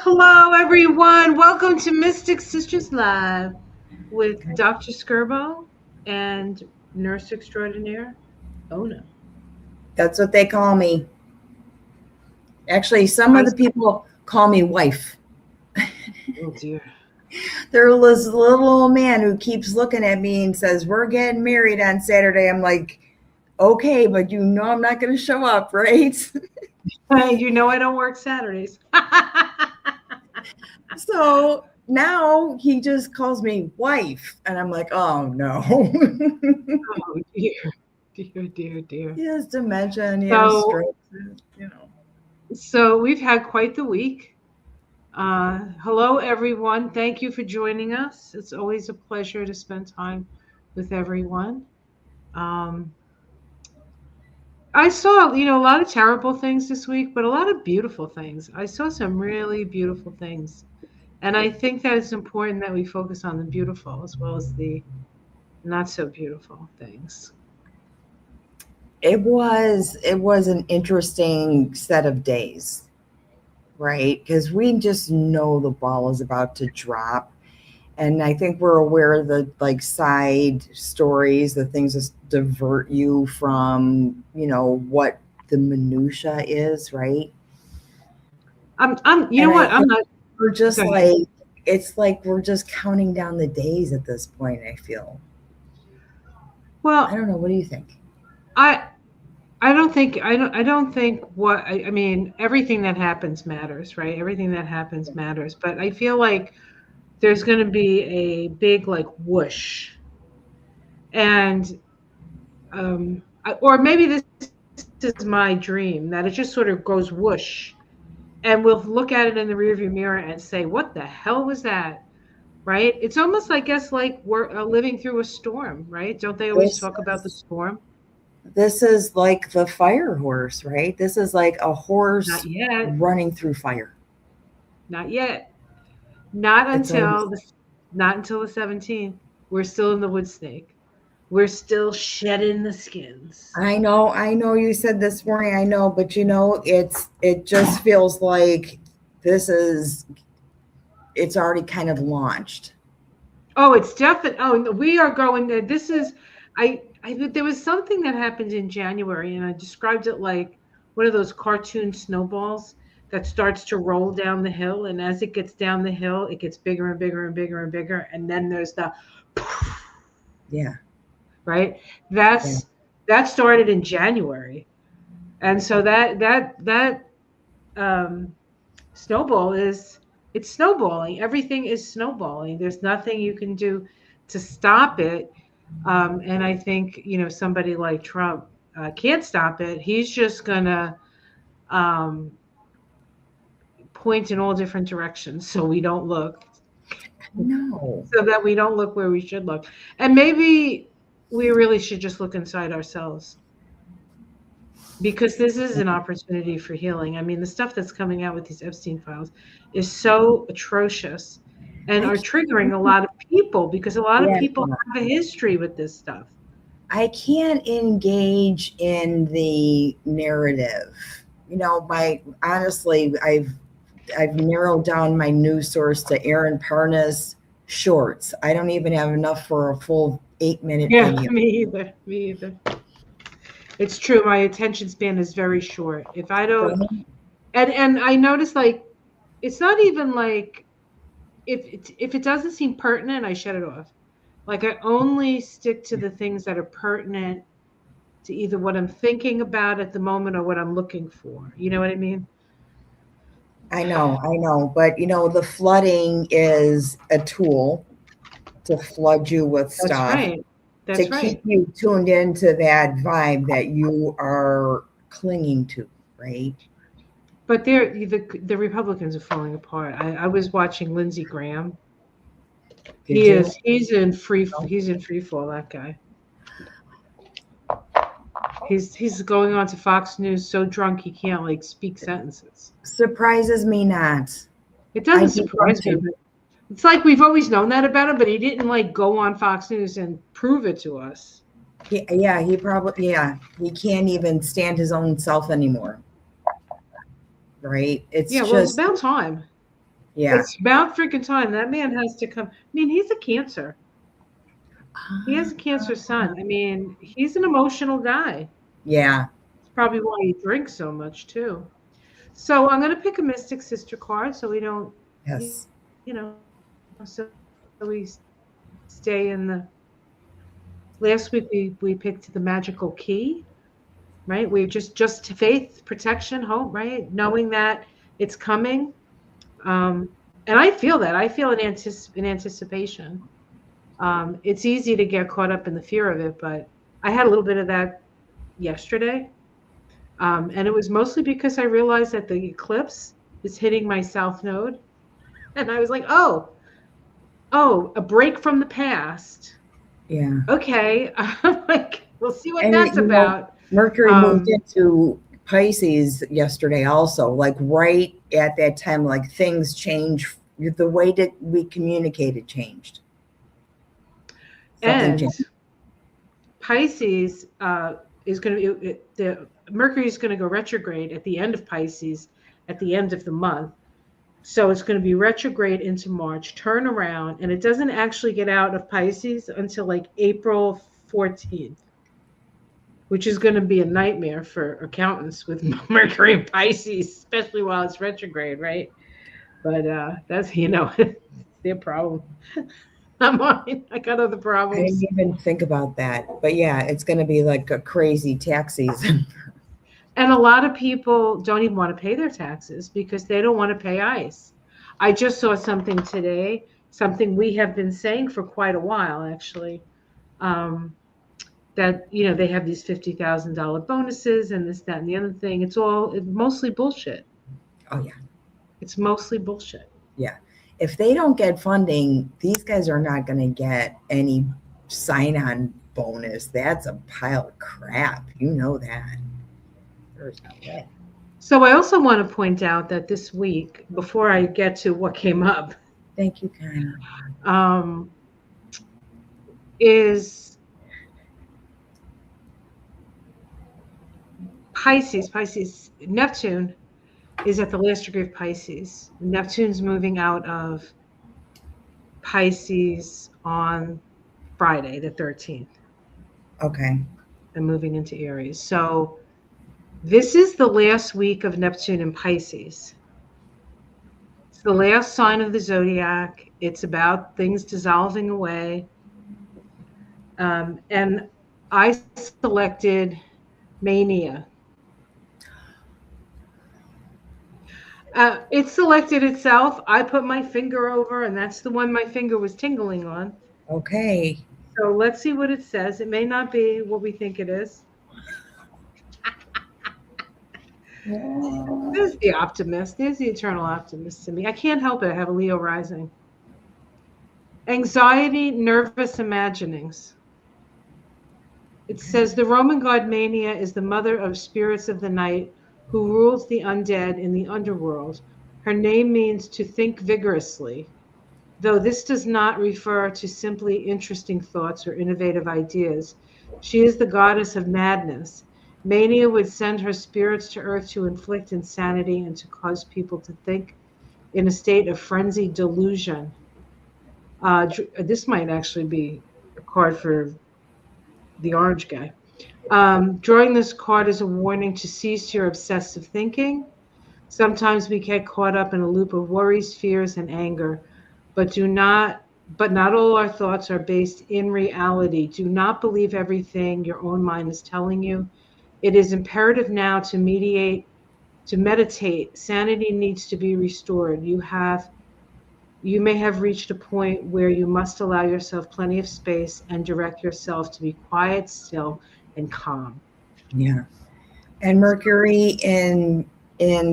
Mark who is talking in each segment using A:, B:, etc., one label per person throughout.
A: Hello, everyone. Welcome to Mystic Sisters Live with Dr. Skirbo and nurse extraordinaire, Ona.
B: That's what they call me. Actually, some of the people call me wife.
A: Oh, dear.
B: There's this little old man who keeps looking at me and says, "We're getting married on Saturday." I'm like, okay, but you know I'm not going to show up, right?
A: You know I don't work Saturdays.
B: So now he just calls me wife. And I'm like, oh, no.
A: Oh, dear.
B: He has dementia and he has
A: So,
B: stroke. You know.
A: so we've had quite the week. Hello, everyone. Thank you for joining us. It's always a pleasure to spend time with everyone. Um, I saw, a lot of terrible things this week, but a lot of beautiful things. I saw some really beautiful things. And I think that it's important that we focus on the beautiful as well as the not so beautiful things.
B: It was an interesting set of days, right? Because we just know the ball is about to drop. And I think we're aware of the side stories, the things that divert you from, what the minutia is, right?
A: You know
B: And I
A: what? I'm
B: think
A: not.
B: we're just
A: Go ahead.
B: it's like we're just counting down the days at this point, I feel. I
A: Well,
B: don't know. What do you think?
A: I I don't think I mean, everything that happens matters, right? Everything that happens matters. But I feel like there's going to be a big like whoosh. And or maybe this is my dream that it just sort of goes whoosh, and we'll look at it in the rearview mirror and say, "What the hell was that?" Right? It's almost, I guess, like we're living through a storm, right? Don't they always
B: This
A: talk about the
B: is
A: storm?
B: this is like the fire horse, right? This is like a
A: Not
B: horse
A: yet,
B: running through fire.
A: not yet, not
B: It's
A: until
B: almost
A: the not until the 17th. We're still in the wood snake. We're still shedding the skins.
B: I know you said this morning, I know, but it just feels like this is it's already kind of launched.
A: Oh, it's definitely. Oh, no, we are going there. This is. There was something that happened in January, and I described it like one of those cartoon snowballs that starts to roll down the hill, and as it gets down the hill, it gets bigger and bigger and bigger and bigger, and then there's the
B: Yeah,
A: right.
B: yeah.
A: That started in January, and so that um, snowball is it's snowballing. Everything is snowballing. There's nothing you can do to stop it. And I think somebody like Trump can't stop it. He's just gonna um, point in all different directions so we don't look,
B: No.
A: so that we don't look where we should look. And maybe we really should just look inside ourselves, because this is an opportunity for healing. I mean, the stuff that's coming out with these Epstein files is so atrocious and
B: I
A: are triggering a lot of people because a lot of
B: can't.
A: people have a history with this stuff.
B: I can't engage in the narrative. My honestly, I've narrowed down my news source to Aaron Parnas shorts. I don't even have enough for a full 8-minute
A: Yeah,
B: video.
A: me either. Me either. It's true. My attention span is very short. If I don't, and I notice, like, it's not even like if it doesn't seem pertinent, I shut it off. Like, I only stick to the things that are pertinent to either what I'm thinking about at the moment or what I'm looking for. You know what I mean?
B: I know, but the flooding is a tool to flood you with
A: That's
B: stuff
A: right.
B: to
A: That's
B: keep
A: right.
B: you tuned into that vibe that you are clinging to, right?
A: But the Republicans are falling apart. I was watching Lindsey Graham.
B: Did you?
A: He's in free fall, that guy. He's going on to Fox News so drunk he can't like speak sentences.
B: Surprises me not.
A: It
B: I
A: doesn't
B: need them
A: surprise me,
B: to.
A: but it's like we've always known that about him, but he didn't like go on Fox News and prove it to us.
B: Yeah, he probably, yeah, he can't even stand his own self anymore. right? It's
A: Yeah, well, it's
B: just,
A: about time.
B: yeah.
A: It's about freaking time. That man has to come. I mean, he's a Cancer. He has a Cancer sun. I mean, he's an emotional guy.
B: Yeah.
A: It's probably why he drinks so much too. So I'm going to pick a Mystic Sister card so we don't, you
B: Yes.
A: so we stay in the. Last week we picked the magical key, right? We just faith, protection, hope, right? Knowing that it's coming. Um, and I feel that. I feel an anticipation. It's easy to get caught up in the fear of it, but I had a little bit of that yesterday. And it was mostly because I realized that the eclipse is hitting my south node. And I was like, oh, a break from the past.
B: Yeah.
A: Okay. I'm like, we'll see what
B: And
A: that's about.
B: Mercury moved
A: Um,
B: into Pisces yesterday also, like right at that time, like things change. The way that we communicated changed. Something
A: and
B: changed.
A: Pisces is going to be, the Mercury is going to go retrograde at the end of Pisces at the end of the month. So it's going to be retrograde into March, turn around, and it doesn't actually get out of Pisces until like April 14th, which is going to be a nightmare for accountants with Mercury in Pisces, especially while it's retrograde, right? But that's, their problem. Not mine. I got other
B: I didn't
A: problems.
B: even think about that. But yeah, it's going to be like a crazy tax season.
A: And a lot of people don't even want to pay their taxes because they don't want to pay ICE. I just saw something today, something we have been saying for quite a while, actually, um, that, they have these $50,000 bonuses and this, that, and the other thing. It's mostly bullshit.
B: Oh, yeah.
A: It's mostly bullshit.
B: Yeah. If they don't get funding, these guys are not going to get any sign on bonus. That's a pile of crap. You know that. There's no way.
A: So I also want to point out that this week, before I get to what came up,
B: Thank you, Connie.
A: um, is Pisces, Neptune is at the last degree of Pisces. Neptune's moving out of Pisces on Friday, the 13th,
B: Okay.
A: and moving into Aries. So this is the last week of Neptune in Pisces. It's the last sign of the zodiac. It's about things dissolving away. And I selected Mania. It selected itself. I put my finger over, and that's the one my finger was tingling on.
B: Okay.
A: So let's see what it says. It may not be what we think it is. There's the optimist. There's the eternal optimist to me. I can't help it. I have a Leo rising. Anxiety, nervous imaginings. It says the Roman god Mania is the mother of spirits of the night who rules the undead in the underworld. Her name means to think vigorously, though this does not refer to simply interesting thoughts or innovative ideas. She is the goddess of madness. Mania would send her spirits to earth to inflict insanity and to cause people to think in a state of frenzied delusion. This might actually be a card for the orange guy. Drawing this card is a warning to cease your obsessive thinking. Sometimes we get caught up in a loop of worries, fears, and anger, but not all our thoughts are based in reality. Do not believe everything your own mind is telling you. It is imperative now to meditate. Sanity needs to be restored. You may have reached a point where you must allow yourself plenty of space and direct yourself to be quiet, still, and calm.
B: Yeah. And Mercury in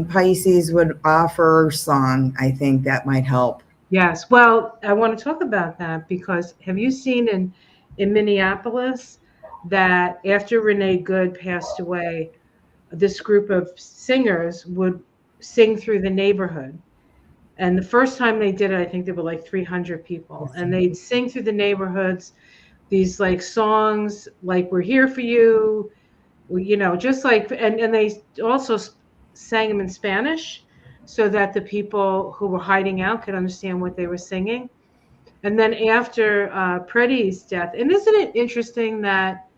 B: Pisces would offer song. I think that might help.
A: Yes. Well, I want to talk about that because have you seen in Minneapolis that after Renee Good passed away, this group of singers would sing through the neighborhood. And the first time they did it, I think there were like 300 people. And they'd sing through the neighborhoods, these like songs like "We're Here for You," just like, and they also sang them in Spanish so that the people who were hiding out could understand what they were singing. And then after Pretty's death, and isn't it interesting that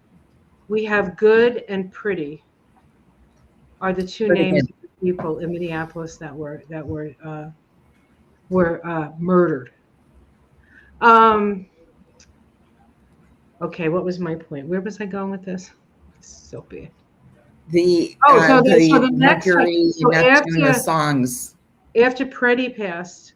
A: we have Good and Pretty are the two
B: But
A: names
B: again,
A: of the people in Minneapolis that were murdered. Um, okay, what was my point? Where was I going with this? So bad.
B: the
A: Oh, so
B: the
A: the next one.
B: Mercury
A: So
B: Neptune of songs.
A: after Preddy passed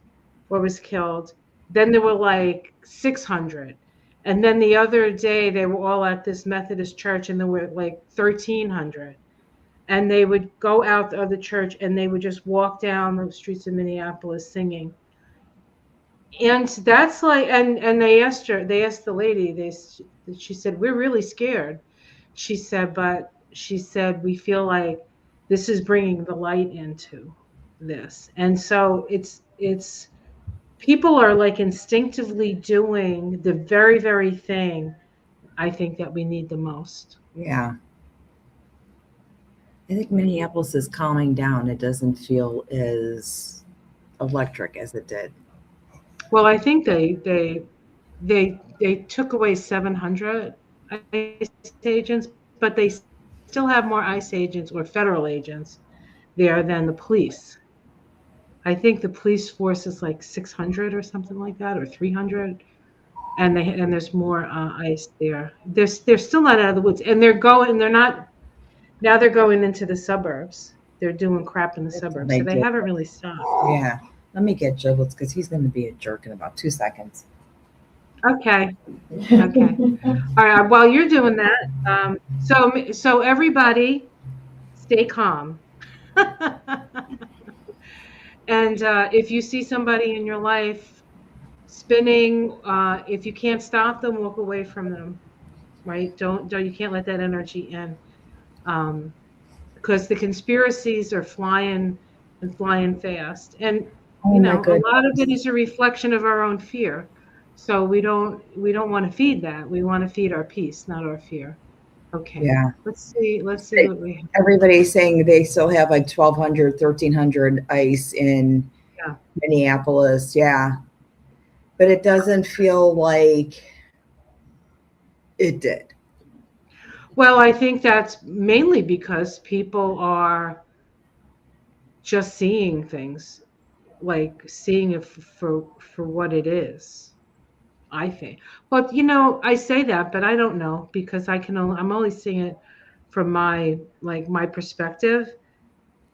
A: or was killed, then there were like 600. And then the other day they were all at this Methodist church and there were like 1,300. And they would go out of the church and they would just walk down the streets of Minneapolis singing. And that's like, and they asked the lady, she said, we're really scared. She said, but she said, we feel like this is bringing the light into this. And so it's people are like instinctively doing the very, very thing I think that we need the most.
B: Yeah. I think Minneapolis is calming down. It doesn't feel as electric as it did.
A: Well, I think they took away 700 ICE agents, but they still have more ICE agents or federal agents there than the police. I think the police force is like 600 or something like that, or 300, and there's more ICE there. They're still not out of the woods, and they're not now. They're going into the suburbs. They're doing crap in the suburbs, so
B: They
A: they
B: did.
A: haven't really stopped.
B: Yeah. Let me get Giblets because he's going to be a jerk in about 2 seconds.
A: Okay. Okay. All right. While you're doing that, so everybody, stay calm. And if you see somebody in your life spinning, if you can't stop them, walk away from them. Right? Don't you can't let that energy in, because the conspiracies are flying and flying fast, and
B: Oh my
A: a lot of it
B: goodness.
A: is a reflection of our own fear. So we don't want to feed that. We want to feed our peace, not our fear. Okay.
B: Yeah.
A: Let's see what we have.
B: Everybody's saying they still have like 1,200, 1,300 ice in
A: Yeah.
B: Minneapolis. Yeah. But it doesn't feel like it did.
A: Well, I think that's mainly because people are just seeing things, like seeing it for what it is. I think. But I say that, but I don't know because I'm only seeing it from my perspective,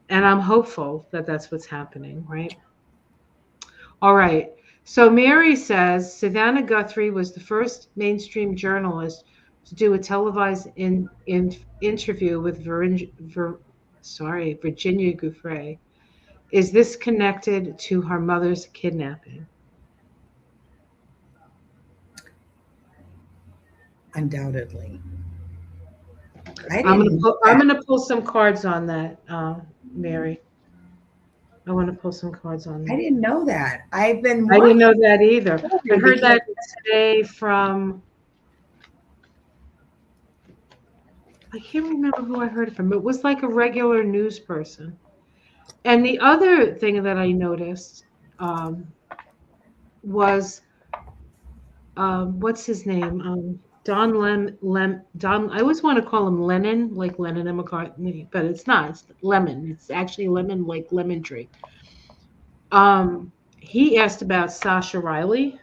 A: and I'm hopeful that that's what's happening, right? All right. So Mary says Savannah Guthrie was the first mainstream journalist to do a televised interview with Virginia Giuffre. Is this connected to her mother's kidnapping?
B: Undoubtedly. I
A: I'm
B: didn't
A: gonna
B: know
A: pull, I'm
B: that.
A: gonna pull some cards on that, Mary. I want to pull some cards on
B: I
A: that.
B: didn't know that. I've been
A: I didn't
B: watching
A: know that either. I heard
B: because
A: that today from, I can't remember who I heard it from. It was like a regular news person. And the other thing that I noticed was what's his name? Don. I always want to call him Lennon, like Lennon and McCartney, but it's not. It's Lemon. It's actually lemon, like lemon tree. He asked about Sasha Riley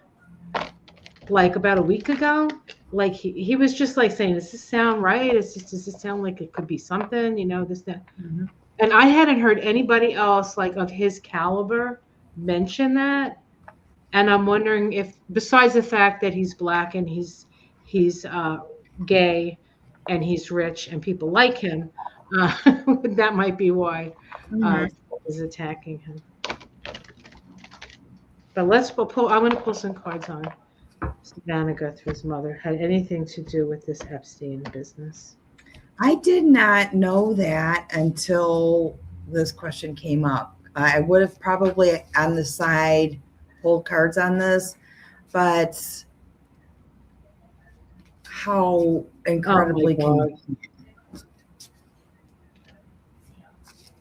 A: like about a week ago. Like he was just like saying, "Does this sound right? Does this sound like it could be something? This that."
B: Mhm.
A: And I hadn't heard anybody else like of his caliber mention that. And I'm wondering if, besides the fact that he's black and he's gay and he's rich and people like him, uh, that might be why
B: Mhm.
A: is attacking him. But I'm going to pull some cards on Savannah Guthrie's mother had anything to do with this Epstein business.
B: I did not know that until this question came up. I would have probably on the side pulled cards on this, but how
A: Oh my
B: incredibly
A: God.
B: convenient.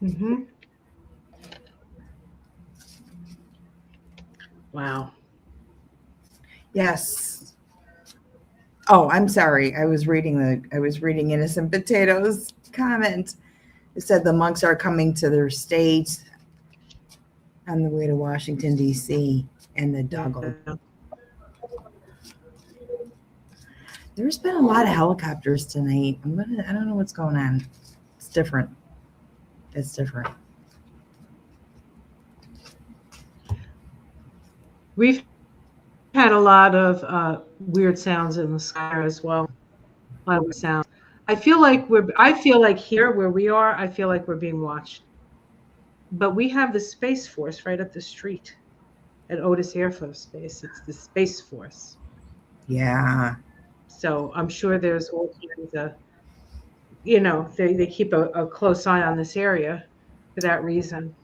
A: Mm-hmm. Wow.
B: Yes. Oh, I'm sorry. I was reading Innocent Potatoes comment. It said the monks are coming to their state on the way to Washington, D.C. and the Duggle.
A: Yeah.
B: There's been a lot of helicopters tonight. I don't know what's going on. It's different. It's different.
A: We've had a lot of weird sounds in the sky as well. A lot of weird sounds. I feel like here where we are, I feel like we're being watched. But we have the Space Force right up the street at Otis Air Force Base. It's the Space Force.
B: Yeah.
A: So I'm sure there's all kinds of, they keep a close eye on this area for that reason.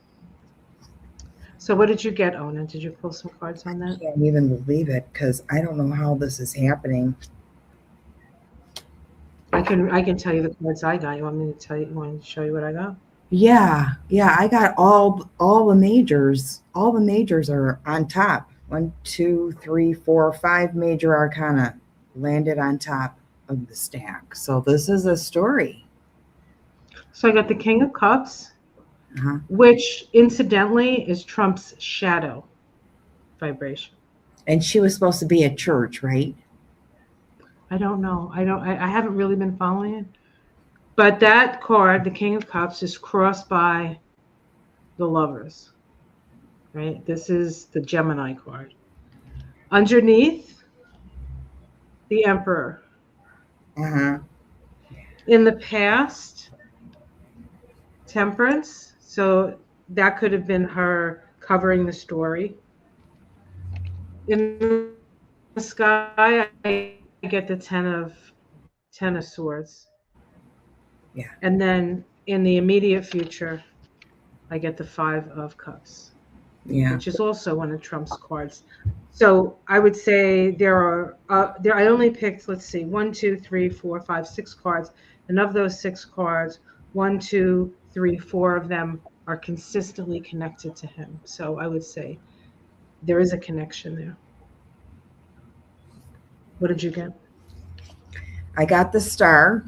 A: So what did you get, Ona? Did you pull some cards on that?
B: I can't even believe it because I don't know how this is happening.
A: I can tell you the cards I got. You want me to tell you? You want me to show you what I got?
B: Yeah. I got all the majors. All the majors are on top. 1, 2, 3, 4, 5 major arcana landed on top of the stack. So this is a story.
A: So I got the King of Cups,
B: Uh-huh.
A: which incidentally is Trump's shadow vibration.
B: And she was supposed to be at church, right?
A: I don't know. I haven't really been following it. But that card, the King of Cups, is crossed by the Lovers. Right? This is the Gemini card. Underneath, the Emperor.
B: Uh-huh.
A: In the past, Temperance. So that could have been her covering the story. In the sky, I get the Ten of Swords.
B: Yeah.
A: And then in the immediate future, I get the Five of Cups.
B: Yeah.
A: Which is also one of Trump's cards. So I would say I only picked, let's see, 1, 2, 3, 4, 5, 6 cards. And of those 6 cards, 1, 2, 3, 4 of them are consistently connected to him. So I would say there is a connection there. What did you get?
B: I got the Star.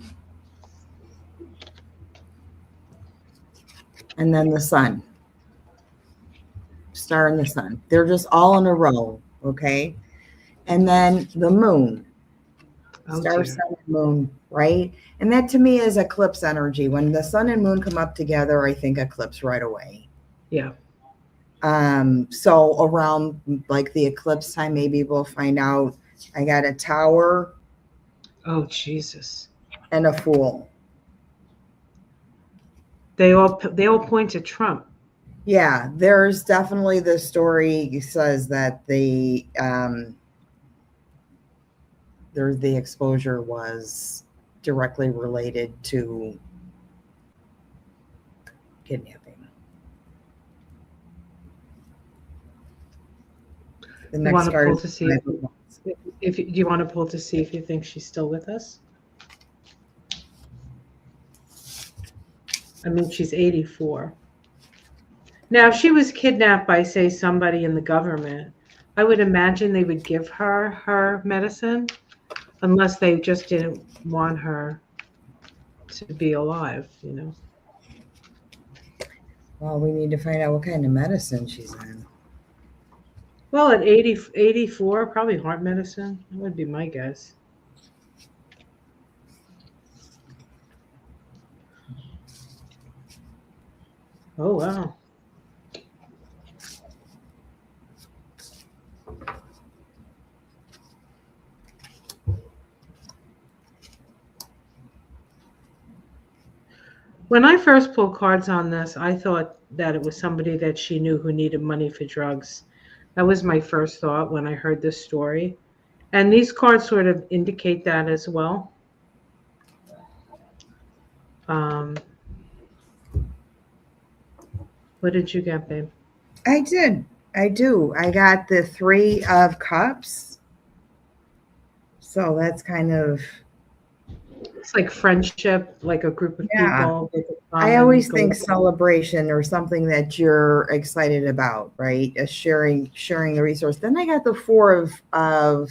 B: And then the Sun. Star and the Sun. They're just all in a row, okay? And then the Moon. Star, Sun, and Moon, right? And that to me is eclipse energy. When the Sun and Moon come up together, I think eclipse right away.
A: Yeah.
B: So around like the eclipse time, maybe we'll find out. I got a Tower.
A: Oh, Jesus.
B: And a Fool.
A: They all point to Trump.
B: Yeah, there's definitely the story says that the exposure was directly related to kidnapping. The next card
A: pull to see if do you want to pull to see if you think she's still with us? I mean, she's 84. Now, if she was kidnapped by, say, somebody in the government, I would imagine they would give her medicine, unless they just didn't want her to be alive,
B: Well, we need to find out what kind of medicine she's on.
A: Well, at 84, probably heart medicine. That would be my guess. Oh, wow. When I first pulled cards on this, I thought that it was somebody that she knew who needed money for drugs. That was my first thought when I heard this story. And these cards sort of indicate that as well. What did you get, babe?
B: I do. I got the 3 of Cups. So that's kind of
A: It's like friendship, like a group of
B: Yeah.
A: people with a
B: I
A: common
B: always
A: goal.
B: think celebration or something that you're excited about, right? Sharing the resource. Then I got the four of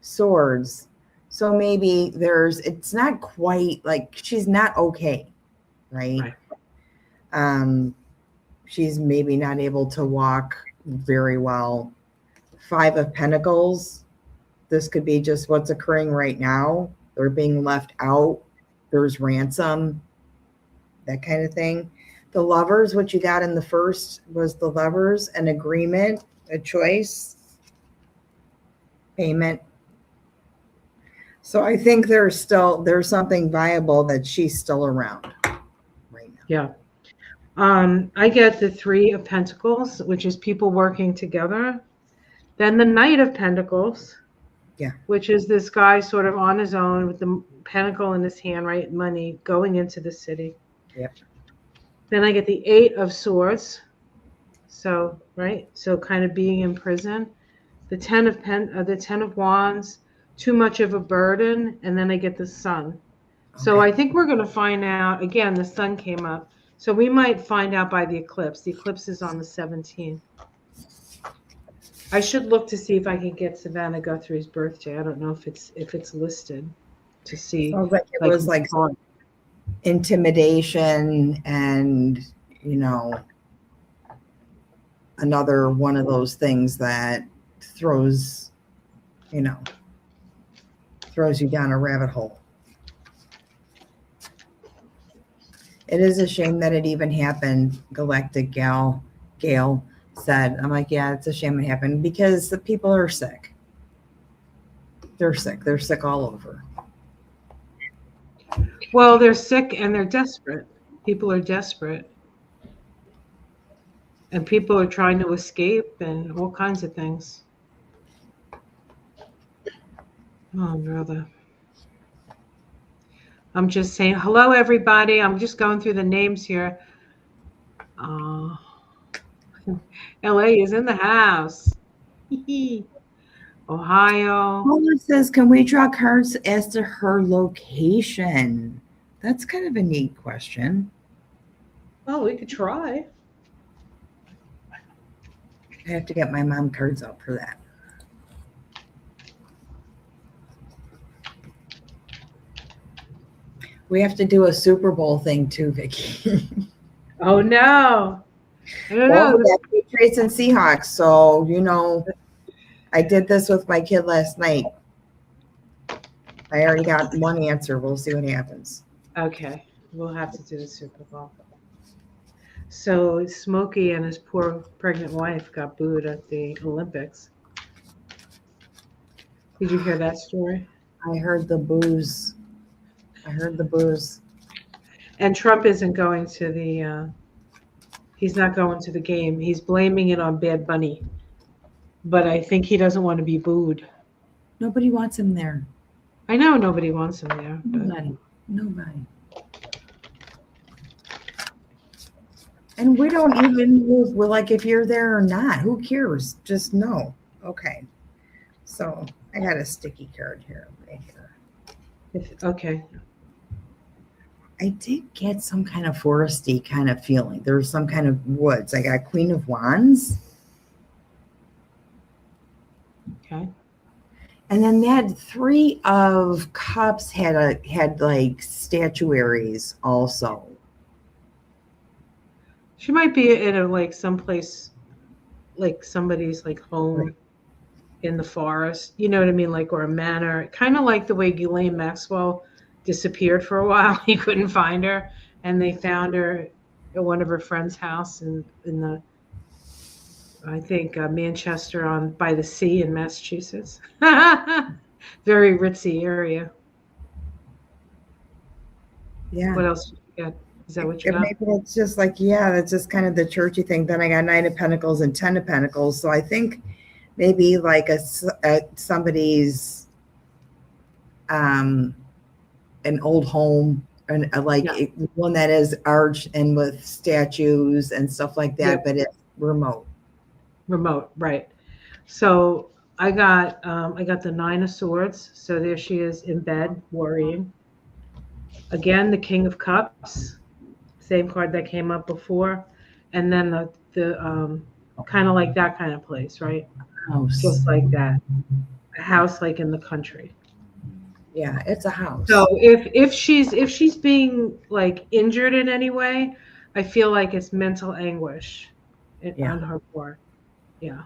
B: swords. So maybe it's not quite like she's not okay, right?
A: Right.
B: She's maybe not able to walk very well. Five of Pentacles. This could be just what's occurring right now. They're being left out. There's ransom, that kind of thing. The Lovers, what you got in the first was the Lovers, an agreement, a choice, payment. So I think there's something viable that she's still around right now.
A: Yeah. I get the Three of Pentacles, which is people working together. Then the Knight of Pentacles,
B: Yeah.
A: which is this guy sort of on his own with the pentacle in his hand, right? Money going into the city.
B: Yep.
A: Then I get the Eight of Swords. So, right? So kind of being in prison. The Ten of Wands, too much of a burden, and then I get the Sun. So
B: Okay.
A: I think we're going to find out, again, the Sun came up. So we might find out by the eclipse. The eclipse is on the 17th. I should look to see if I can get Savannah Guthrie's birthday. I don't know if it's listed to see.
B: Sounds like it was like intimidation and, another one of those things that throws you down a rabbit hole. It is a shame that it even happened. Galactic Gail said, I'm like, yeah, it's a shame it happened because the people are sick. They're sick. They're sick all over.
A: Well, they're sick and they're desperate. People are desperate. And people are trying to escape and all kinds of things. Oh, brother. I'm just saying, hello, everybody. I'm just going through the names here. LA is in the house. Ohio.
B: Paula says, can we draw cards as to her location? That's kind of a neat question.
A: Well, we could try.
B: I have to get my mom cards out for that. We have to do a Super Bowl thing too, Vicki.
A: Oh, no. I don't know.
B: Well, Patriots and Seahawks. So, I did this with my kid last night. I already got one answer. We'll see what happens.
A: Okay. We'll have to do the Super Bowl. So Smokey and his poor pregnant wife got booed at the Olympics. Did you hear that story?
B: I heard the booze.
A: And Trump isn't going to he's not going to the game. He's blaming it on Bad Bunny. But I think he doesn't want to be booed.
B: Nobody wants him there.
A: I know nobody wants him there. But...
B: Nobody. And we don't even move. We're like, if you're there or not, who cares? Just no. Okay. So I got a sticky card here, right here.
A: Okay.
B: I did get some kind of foresty kind of feeling. There's some kind of woods. I got Queen of Wands.
A: Okay.
B: And then they had Three of Cups had like statuaries also.
A: She might be in a someplace like somebody's home right. In the forest. You know what I mean? Or a manor. Kind of like the way Ghislaine Maxwell disappeared for a while. He couldn't find her, and they found her at one of her friend's house in the I think Manchester by the sea in Massachusetts. Very ritzy area.
B: Yeah.
A: What else did you get? Is that what you got?
B: Maybe it's just that's just kind of the churchy thing. Then I got Nine of Pentacles and 10 of Pentacles. So I think maybe somebody's an old home and one that is arched and with statues and stuff like that, but it's remote.
A: Remote, right. So I got the Nine of Swords. So there she is in bed worrying. Again, the King of Cups, same card that came up before, and then the kind of like that kind of place, right?
B: House.
A: Just like that, a house like in the country.
B: Yeah, it's a house.
A: So if she's being like injured in any way, I feel like it's mental anguish
B: Yeah.
A: on her part. Yeah,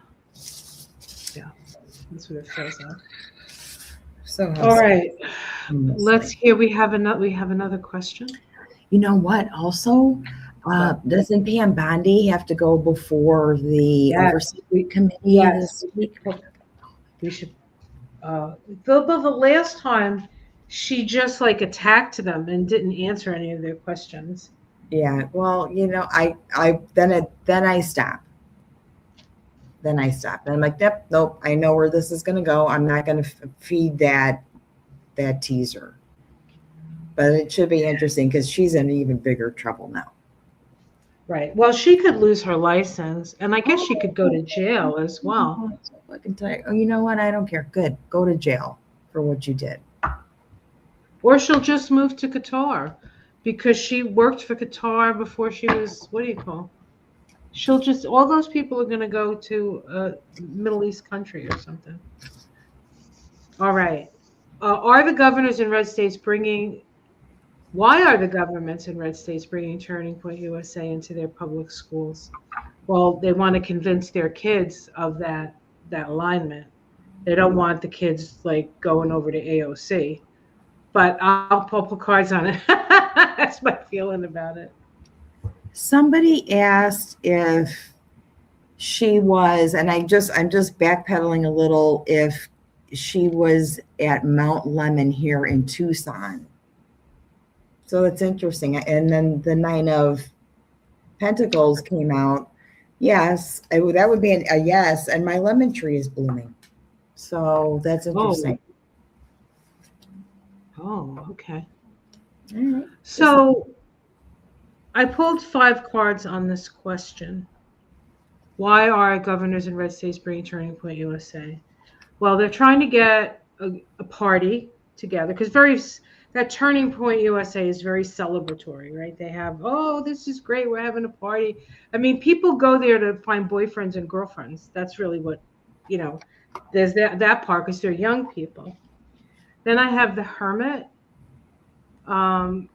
A: yeah, that's what it feels like.
B: So
A: All
B: house.
A: right, let's
B: Honestly.
A: hear. We have another question.
B: You know what? Also,
A: What?
B: doesn't Pam Bondi have to go before the
A: Yes,
B: oversight committee
A: yes.
B: this week?
A: We should. The last time she just like attacked them and didn't answer any of their questions.
B: Yeah. Well, then I stop. Then I stop. And I'm like, yep, nope. I know where this is going to go. I'm not going to feed that teaser. But it should be interesting because she's in even bigger trouble now.
A: Right. Well, she could lose her license, and I guess she could go to jail as well.
B: I can tell you, oh, you know what? I don't care. Good. Go to jail for what you did.
A: Or she'll just move to Qatar because she worked for Qatar before she was, what do you call? She'll just, all those people are going to go to a Middle East country or something. All right. Are the governors in red states bringing, why are the governments in red states bringing Turning Point USA into their public schools? Well, they want to convince their kids of that alignment. They don't want the kids like going over to AOC. But I'll put cards on it. That's my feeling about it.
B: Somebody asked if she was, and I'm just backpedaling a little, if she was at Mount Lemon here in Tucson. So that's interesting. And then the Nine of Pentacles came out. Yes, that would be a yes. And my lemon tree is blooming. So that's interesting.
A: Oh, okay.
B: All right.
A: So I pulled 5 cards on this question. Why are governors in red states bringing Turning Point USA? Well, they're trying to get a party together because that Turning Point USA is very celebratory, right? They have, oh, this is great. We're having a party. I mean, people go there to find boyfriends and girlfriends. That's really what, there's that part because they're young people. Then I have the Hermit. And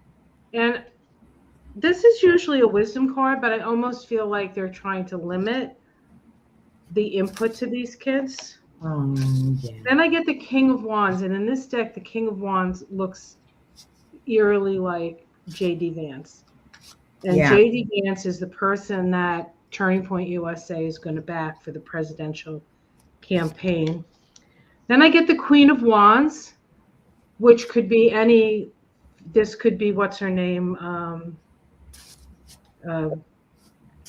A: this is usually a wisdom card, but I almost feel like they're trying to limit the input to these kids.
B: Yeah.
A: Then I get the King of Wands, and in this deck, the King of Wands looks eerily like J.D. Vance. And
B: Yeah.
A: J.D. Vance is the person that Turning Point USA is going to back for the presidential campaign. Then I get the Queen of Wands, which could be this could be, what's her name?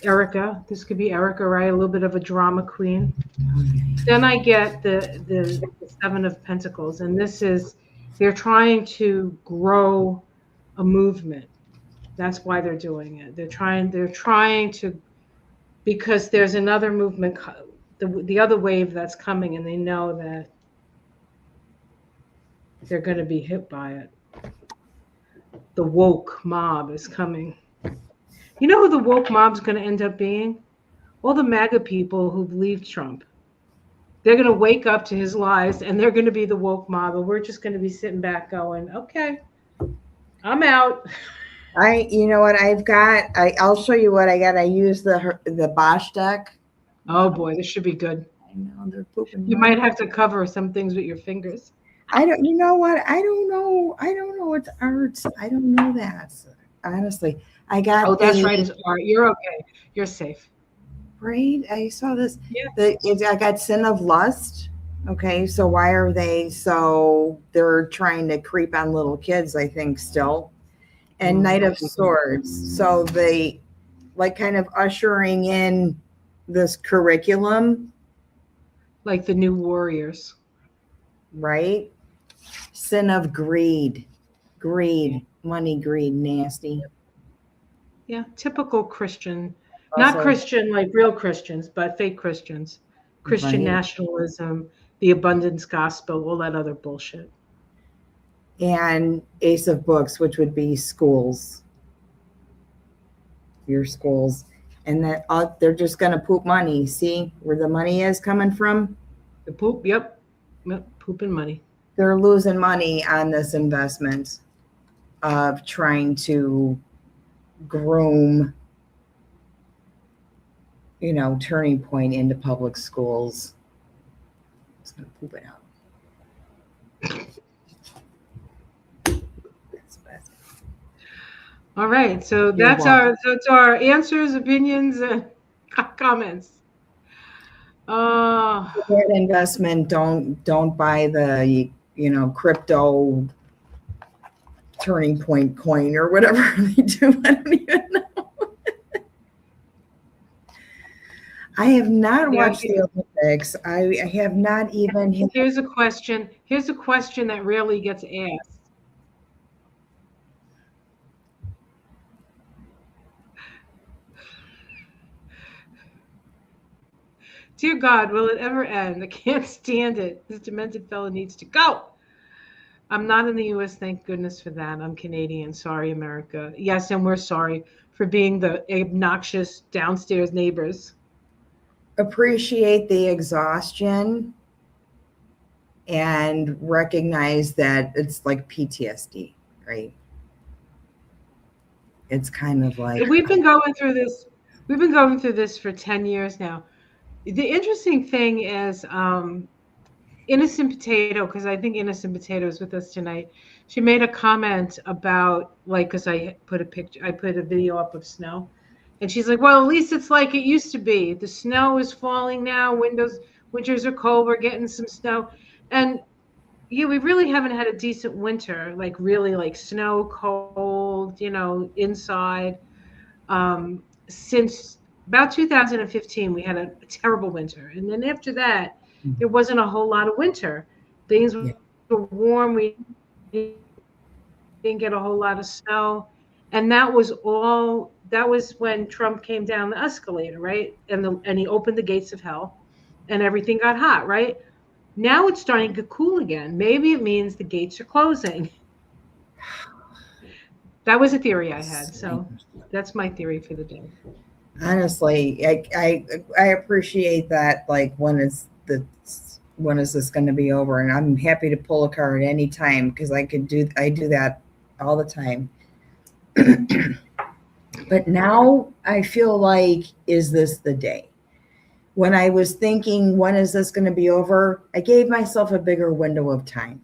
A: Erica. This could be Erica, right? A little bit of a drama queen. Then I get the Seven of Pentacles, and they're trying to grow a movement. That's why they're doing it. They're trying to, because there's another movement, the other wave that's coming, and they know that they're going to be hit by it. The woke mob is coming. You know who the woke mob's going to end up being? All the MAGA people who believe Trump. They're going to wake up to his lies, and they're going to be the woke mob, and we're just going to be sitting back going, okay, I'm out.
B: You know what I've got? I'll show you what I got. I used the Bosch deck.
A: Oh boy, this should be good.
B: I know they're pooping.
A: You might have to cover some things with your fingers.
B: You know what? I don't know. It's arts. I don't know that. Honestly, I got.
A: Oh, that's right. It's art. You're okay. You're safe.
B: Right? I saw this.
A: Yeah.
B: I got Sin of Lust. Okay, so why are they? So they're trying to creep on little kids, I think, still. And Knight of Swords. So they like kind of ushering in this curriculum.
A: Like the new warriors.
B: Right? Sin of greed. Money, greed, nasty.
A: Yeah, typical Christian. Not Christian like real Christians, but fake Christians. Christian nationalism, the abundance gospel, all that other bullshit.
B: And Ace of Books, which would be schools, your schools. And that they're just going to poop money. See where the money is coming from?
A: The poop, yep, pooping money.
B: They're losing money on this investment of trying to groom, Turning Point into public schools. It's going to poop it out.
A: All right, so that's our answers, opinions, and comments.
B: Investment. Don't buy the crypto Turning Point coin or whatever they do. I don't even know. I have not watched the Olympics. I have not even.
A: Here's a question that rarely gets asked. Dear God, will it ever end? I can't stand it. This demented fellow needs to go. I'm not in the U.S. Thank goodness for that. I'm Canadian. Sorry, America. Yes, and we're sorry for being the obnoxious downstairs neighbors.
B: Appreciate the exhaustion and recognize that it's like PTSD, right? It's kind of like
A: we've been going through this. We've been going through this for 10 years now. The interesting thing is Innocent Potato, because I think Innocent Potato is with us tonight. She made a comment about, like, because I put a video up of snow, and she's like, well, at least it's like it used to be. The snow is falling now. Winters are cold. We're getting some snow. And yeah, we really haven't had a decent winter, like really like snow, cold, inside, since about 2015. We had a terrible winter. And then after that, there wasn't a whole lot of winter. Things were warm. We didn't get a whole lot of snow. And that was when Trump came down the escalator, right? And he opened the gates of hell and everything got hot, right? Now it's starting to cool again. Maybe it means the gates are closing. That was a theory I had. So that's my theory for the day.
B: Honestly, I appreciate that. Like, when is this going to be over? And I'm happy to pull a card anytime, because I do that all the time. But now I feel like, is this the day? When I was thinking, when is this going to be over? I gave myself a bigger window of time.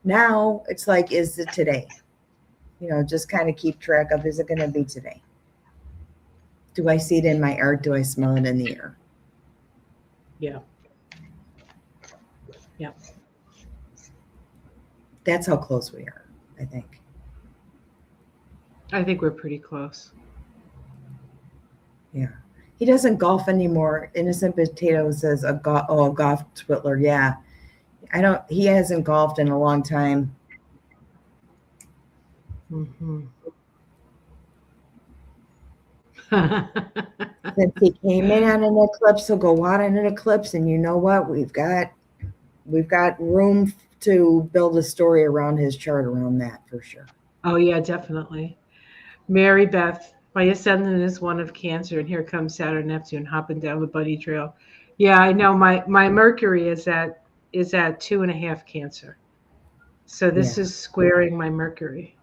B: Now it's like, is it today? Just kind of keep track of, is it going to be today? Do I see it in my art? Do I smell it in the air?
A: Yeah. Yeah.
B: That's how close we are, I think.
A: I think we're pretty close.
B: Yeah. He doesn't golf anymore. Innocent Potato says a golf twiddler. Yeah. He hasn't golfed in a long time.
A: Mm-hmm.
B: Since he came in on an eclipse, he'll go out on an eclipse, and you know what? We've got room to build a story around his chart around that, for sure.
A: Oh yeah, definitely. Mary Beth, my ascendant is one of Cancer, and here comes Saturn Neptune hopping down the bunny trail. Yeah, I know. My Mercury is at 2.5 Cancer, so this is squaring my Mercury.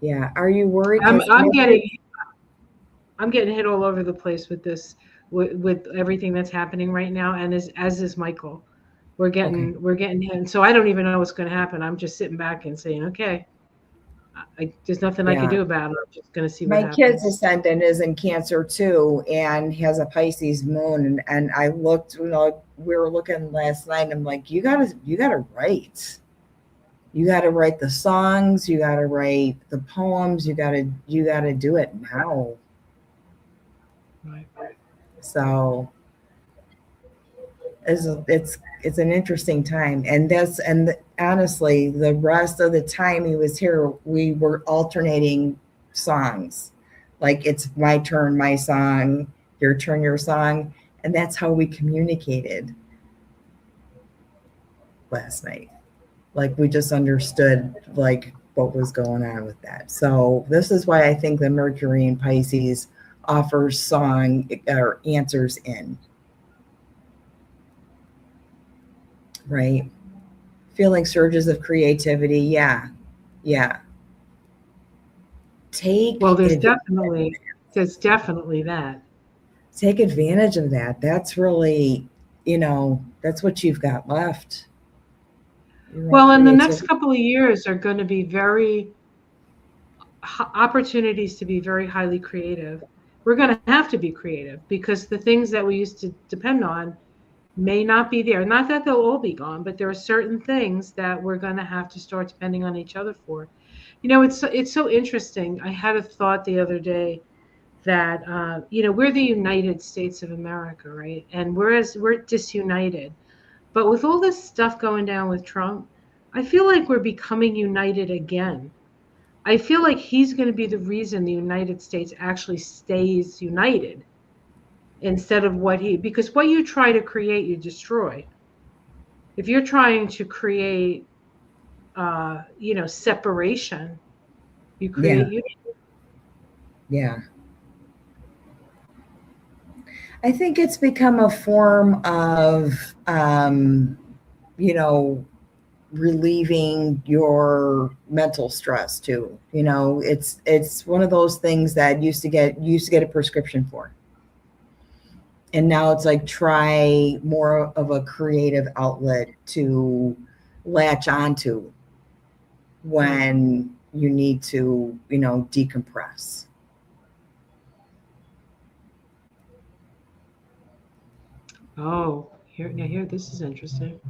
B: Yeah. Are you worried?
A: I'm getting hit all over the place with this, with everything that's happening right now, and as is Michael. We're getting hit, and so I don't even know what's going to happen. I'm just sitting back and saying, okay, there's nothing I can do about it. I'm just going to see what happens.
B: My kid's ascendant is in Cancer too, and has a Pisces moon. And I looked, we were looking last night, and I'm like, you gotta write. You gotta write the songs. You gotta write the poems. You gotta do it now.
A: Right.
B: So it's an interesting time, and honestly, the rest of the time he was here, we were alternating songs, like it's my turn, my song, your turn, your song, and that's how we communicated. last night. Like we just understood like what was going on with that. So this is why I think the Mercury in Pisces offers song or answers in. Right? Feeling surges of creativity. Yeah. Yeah.
A: Well, there's definitely that.
B: Take advantage of that. That's really, that's what you've got left.
A: Well, in the next couple of years are going to be opportunities to be very highly creative. We're going to have to be creative because the things that we used to depend on may not be there. Not that they'll all be gone, but there are certain things that we're going to have to start depending on each other for. It's so interesting. I had a thought the other day that we're the United States of America, right? And we're disunited. But with all this stuff going down with Trump, I feel like we're becoming united again. I feel like he's going to be the reason the United States actually stays united instead of because what you try to create, you destroy. If you're trying to create, separation, you create unity.
B: Yeah. I think it's become a form of, relieving your mental stress too. It's one of those things that used to get a prescription for. And now it's like try more of a creative outlet to latch onto when you need to, decompress.
A: Oh, here, this is interesting.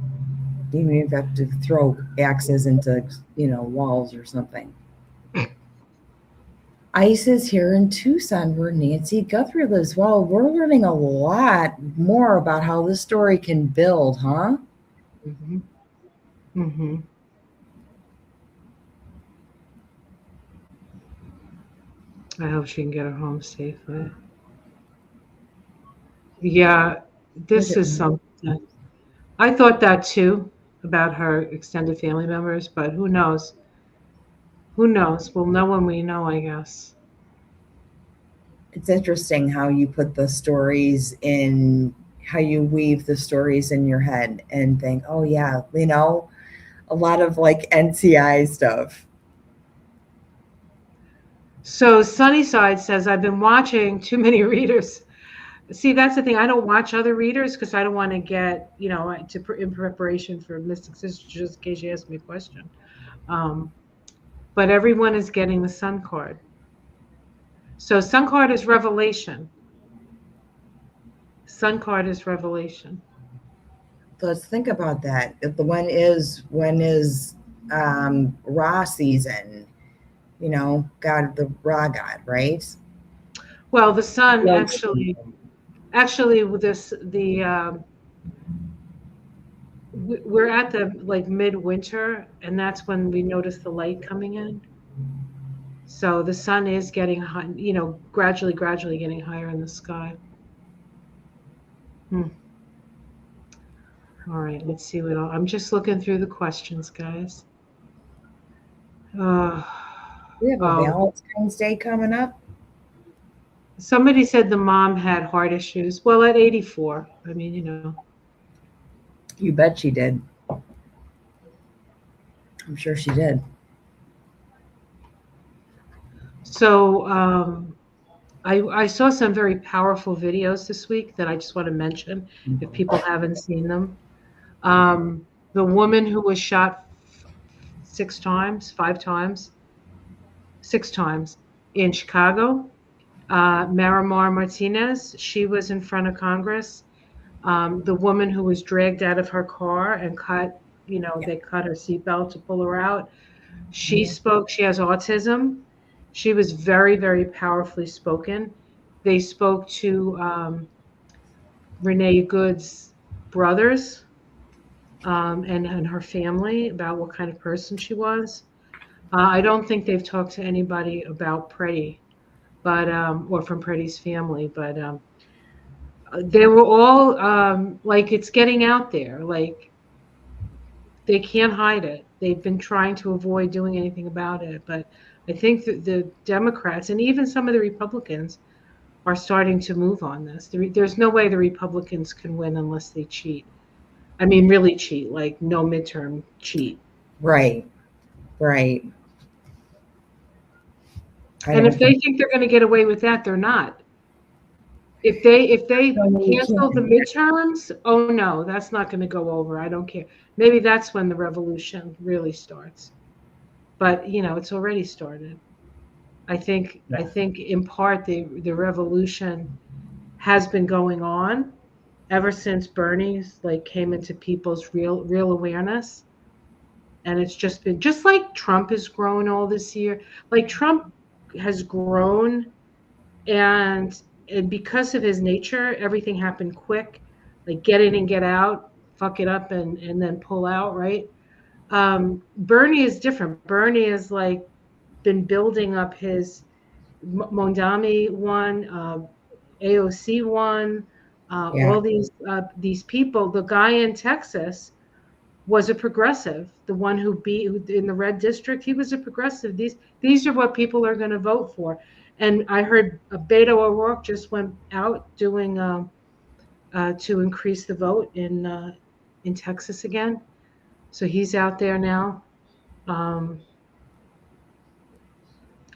B: You may have to throw axes into, walls or something. Ice is here in Tucson, where Nancy Guthrie lives. Well, we're learning a lot more about how this story can build, huh?
A: Mm-hmm. Mm-hmm. I hope she can get her home safely. Yeah, this is something. I thought that too about her extended family members, but who knows? Who knows? We'll know when we know, I guess.
B: It's interesting how you put the stories in, how you weave the stories in your head and think, oh, yeah, a lot of like NCI stuff.
A: So Sunnyside says, I've been watching too many readers. See, that's the thing. I don't watch other readers because I don't want to get, in preparation for Mystic Sisters, just in case you ask me a question. But everyone is getting the Sun card. So Sun card is revelation. Sun card is revelation.
B: So let's think about that. If when is Ra season? God, the Ra God, right?
A: Well, the Sun actually with we're at the like midwinter, and that's when we notice the light coming in. So the Sun is getting high, gradually getting higher in the sky. All right, let's see I'm just looking through the questions, guys.
B: We have a Valentine's Day coming up.
A: Somebody said the mom had heart issues. Well, at 84. I mean,
B: You bet she did. I'm sure she did.
A: So I saw some very powerful videos this week that I just want to mention if people haven't seen them. The woman who was shot 6 times in Chicago, Marimar Martinez, she was in front of Congress. The woman who was dragged out of her car and they cut her seatbelt to pull her out. She spoke, she has autism. She was very, very powerfully spoken. They spoke to Renee Good's brothers and her family about what kind of person she was. I don't think they've talked to anybody about Preddy, but or from Preddy's family, but they were all like, it's getting out there. Like, they can't hide it. They've been trying to avoid doing anything about it. But I think that the Democrats and even some of the Republicans are starting to move on this. There's no way the Republicans can win unless they cheat. I mean, really cheat, like no midterm cheat.
B: Right. Right.
A: And if they think they're going to get away with that, they're not. If they
B: No, you
A: cancel the
B: can't.
A: midterms, oh no, that's not going to go over. I don't care. Maybe that's when the revolution really starts. But it's already started. I think in part the revolution has been going on ever since Bernie's like came into people's real awareness. And it's just been just like Trump has grown all this year. Like Trump has grown, and because of his nature, everything happened quick. Like get in and get out, fuck it up and then pull out, right? Bernie is different. Bernie is like been building up his Mondami one, AOC one,
B: Yeah.
A: all these people. The guy in Texas was a progressive. The one who beat in the red district, he was a progressive. These are what people are going to vote for. And I heard Beto O'Rourke just went out doing to increase the vote in Texas again. So he's out there now. Um,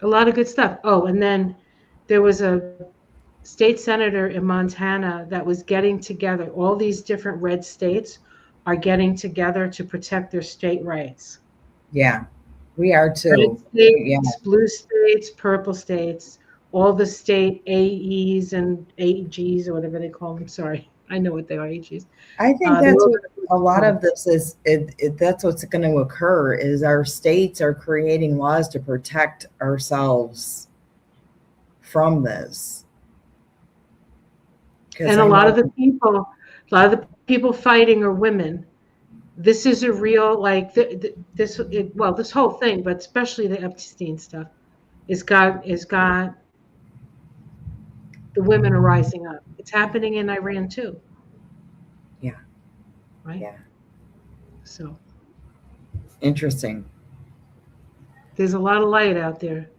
A: a lot of good stuff. Oh, and then there was a state senator in Montana that was getting together. All these different red states are getting together to protect their state rights.
B: Yeah. We are
A: Red
B: too. Yeah.
A: states, blue states, purple states, all the state AEs and AGs or whatever they call them. Sorry, I know what they are, AGs.
B: I think
A: They're
B: that's
A: all
B: what a lot of this is. That's what's going to occur is our states are creating laws to protect ourselves from this. Because
A: and a
B: I
A: lot
B: know,
A: of the people fighting are women. This is a real like this whole thing, but especially the Epstein stuff is got the women are rising up. It's happening in Iran too,
B: yeah,
A: right?
B: yeah,
A: So
B: interesting.
A: there's a lot of light out there.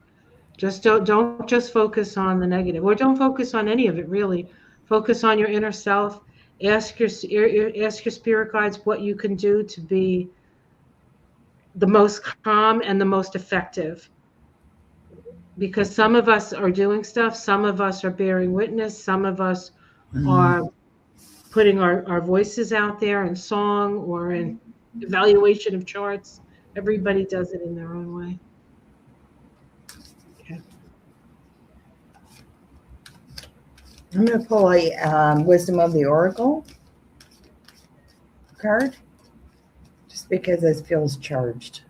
A: Just don't just focus on the negative, or don't focus on any of it really. Focus on your inner self. Ask your spirit guides what you can do to be the most calm and the most effective. Because some of us are doing stuff, some of us are bearing witness, some of us are putting our voices out there in song or in evaluation of charts. Everybody does it in their own way. Okay.
B: I'm going to pull a Wisdom of the Oracle card just because it feels charged.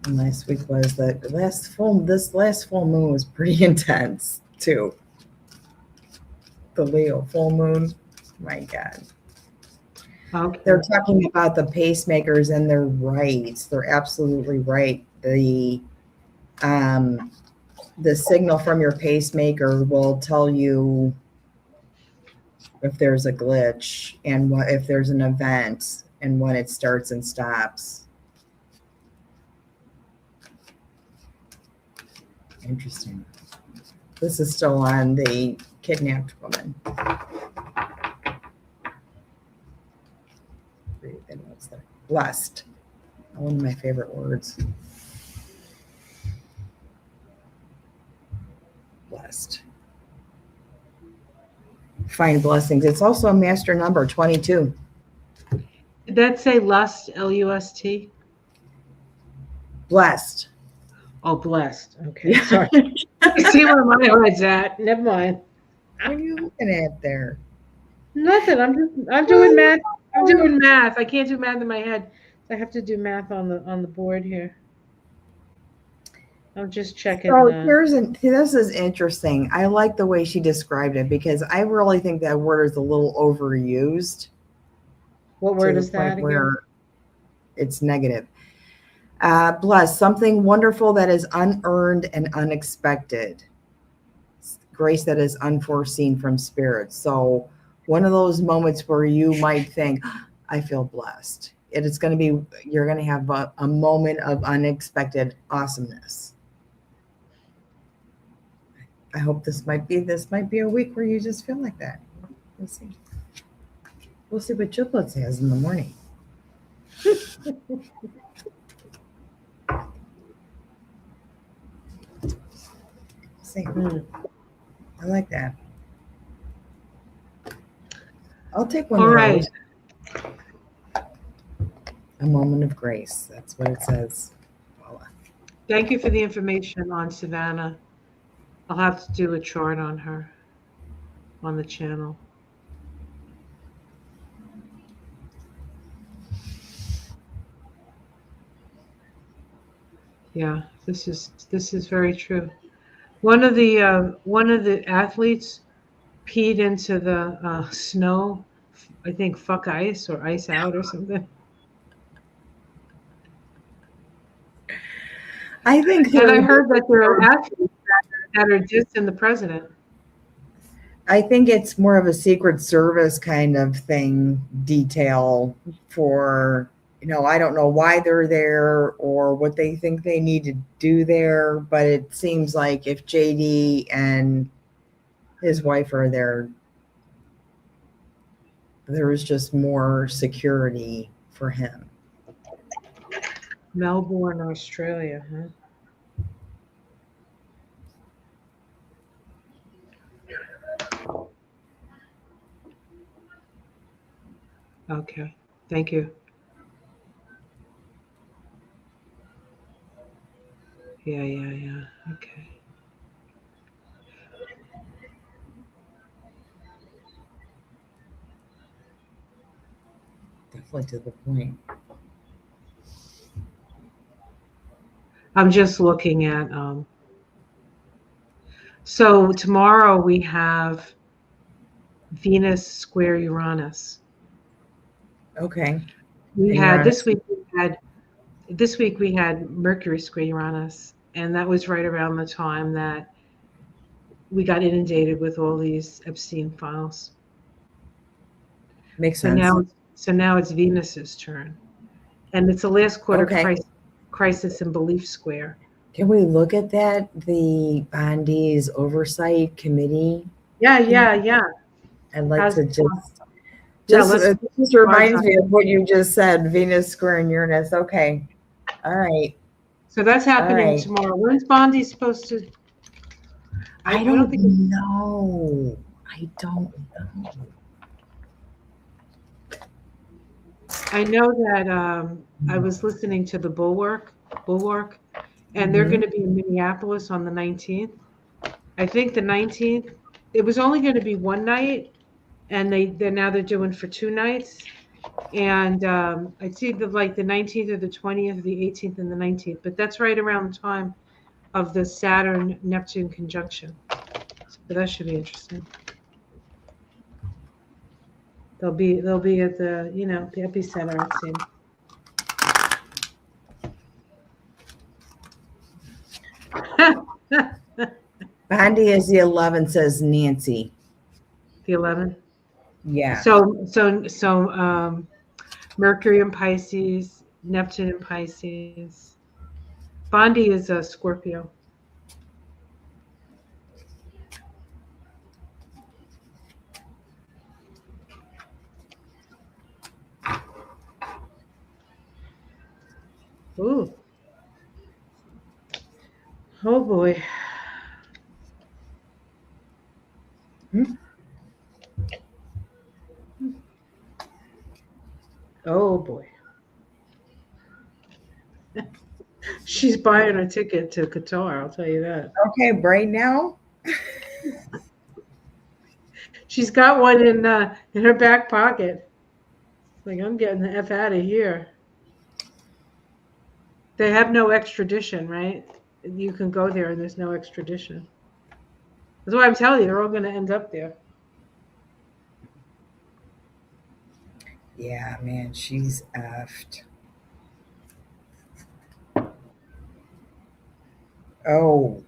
B: And last week was this last full moon was pretty intense too. The Leo full moon, my God.
A: Okay.
B: They're talking about the pacemakers, and they're right. They're absolutely right. The signal from your pacemaker will tell you if there's a glitch and if there's an event and when it starts and stops. Interesting. This is still on the kidnapped woman. What's that? Blessed. One of my favorite words. Blessed. Find blessings. It's also a master number, 22.
A: Did that say lust, L-U-S-T?
B: Blessed.
A: Oh, blessed. Okay, sorry. You see where my head's at. Never mind.
B: What are you looking at there?
A: Nothing. I'm doing math. I'm doing math. I can't do math in my head. I have to do math on the board here. I'm just checking.
B: So this is interesting. I like the way she described it because I really think that word is a little overused.
A: What word is that again?
B: Where it's negative. Bless, something wonderful that is unearned and unexpected. Grace that is unforeseen from spirit. So one of those moments where you might think, I feel blessed. It is going to be, you're going to have a moment of unexpected awesomeness. I hope this might be a week where you just feel like that. We'll see. We'll see what Triplets has in the morning. See. I like that. I'll take one
A: All
B: of
A: right.
B: those. A moment of grace. That's what it says. Paula.
A: Thank you for the information on Savannah. I'll have to do a chart on her on the channel. Yeah, this is very true. One of the athletes peed into the snow. I think fuck ice or ice out or something.
B: I think
A: And I heard that there are athletes that are dissing the president.
B: I think it's more of a Secret Service kind of thing, detail for, I don't know why they're there or what they think they need to do there, but it seems like if JD and his wife are there, there's just more security for him.
A: Melbourne, Australia, huh? Okay, thank you. Yeah. Okay.
B: Definitely to the point.
A: I'm just looking at so tomorrow we have Venus square Uranus.
B: Okay.
A: We
B: And
A: had
B: Uranus.
A: this week we had Mercury square Uranus, and that was right around the time that we got inundated with all these Epstein files.
B: Makes
A: So
B: sense.
A: now it's Venus's turn, and it's a last quarter
B: Okay.
A: crisis and belief square.
B: Can we look at that? The Bondie's oversight committee.
A: Yeah.
B: I'd like
A: How's
B: to
A: it
B: just
A: let's
B: it just reminds me of what you just said, Venus squaring Uranus. Okay. All right.
A: So that's
B: All
A: happening
B: right.
A: tomorrow. When's Bondie supposed to?
B: I
A: don't
B: don't
A: think it's,
B: know. I don't know.
A: I know that I was listening to the Bulwark, and they're going to be in Minneapolis on the 19th. I think the 19th. It was only going to be one night, and they're doing for 2 nights. And it's either like the 19th or the 20th, the 18th and the 19th. But that's right around the time of the Saturn Neptune conjunction. So that should be interesting. They'll be at the the epicenter, it seems.
B: Bondie is the 11th, says Nancy.
A: The 11th.
B: Yeah.
A: So Mercury in Pisces, Neptune in Pisces. Bondie is a Scorpio. Ooh. Oh boy. Oh boy. She's buying a ticket to Qatar, I'll tell you that.
B: Okay, right now.
A: She's got one in her back pocket. Like, I'm getting the F out of here. They have no extradition, right? You can go there and there's no extradition. That's why I'm telling you, they're all going to end up there.
B: Yeah, man, she's effed. Oh.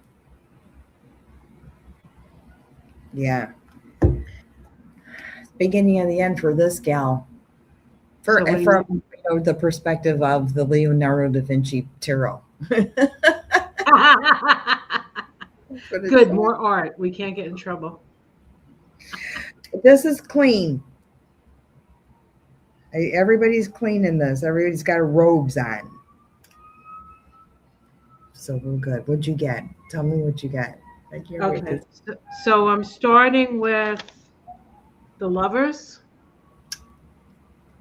B: Yeah. Beginning of the end for this gal. For,
A: So what do
B: from the perspective of the Leonardo da Vinci tarot.
A: Good, more art. We can't get in trouble.
B: This is clean. Everybody's clean in this. Everybody's got robes on. So we're good. What'd you get? Tell me what you got. I can't wait
A: Okay.
B: to-
A: So I'm starting with the Lovers,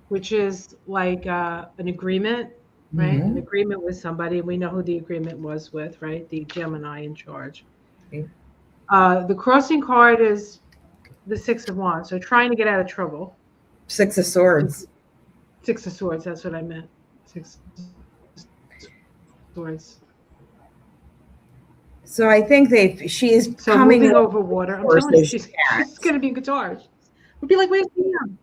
A: which is like an agreement, right? An
B: Mhm.
A: agreement with somebody. We know who the agreement was with, right? The Gemini in charge.
B: Okay.
A: The crossing card is the Six of Wands. So trying to get out of trouble.
B: Six of Swords.
A: Six of Swords. That's what I meant. Six of Swords.
B: So I think she is
A: So
B: coming
A: moving
B: with
A: over water. I'm telling you, she's
B: resources.
A: going to be in guitar. We'd be like, where's Sam?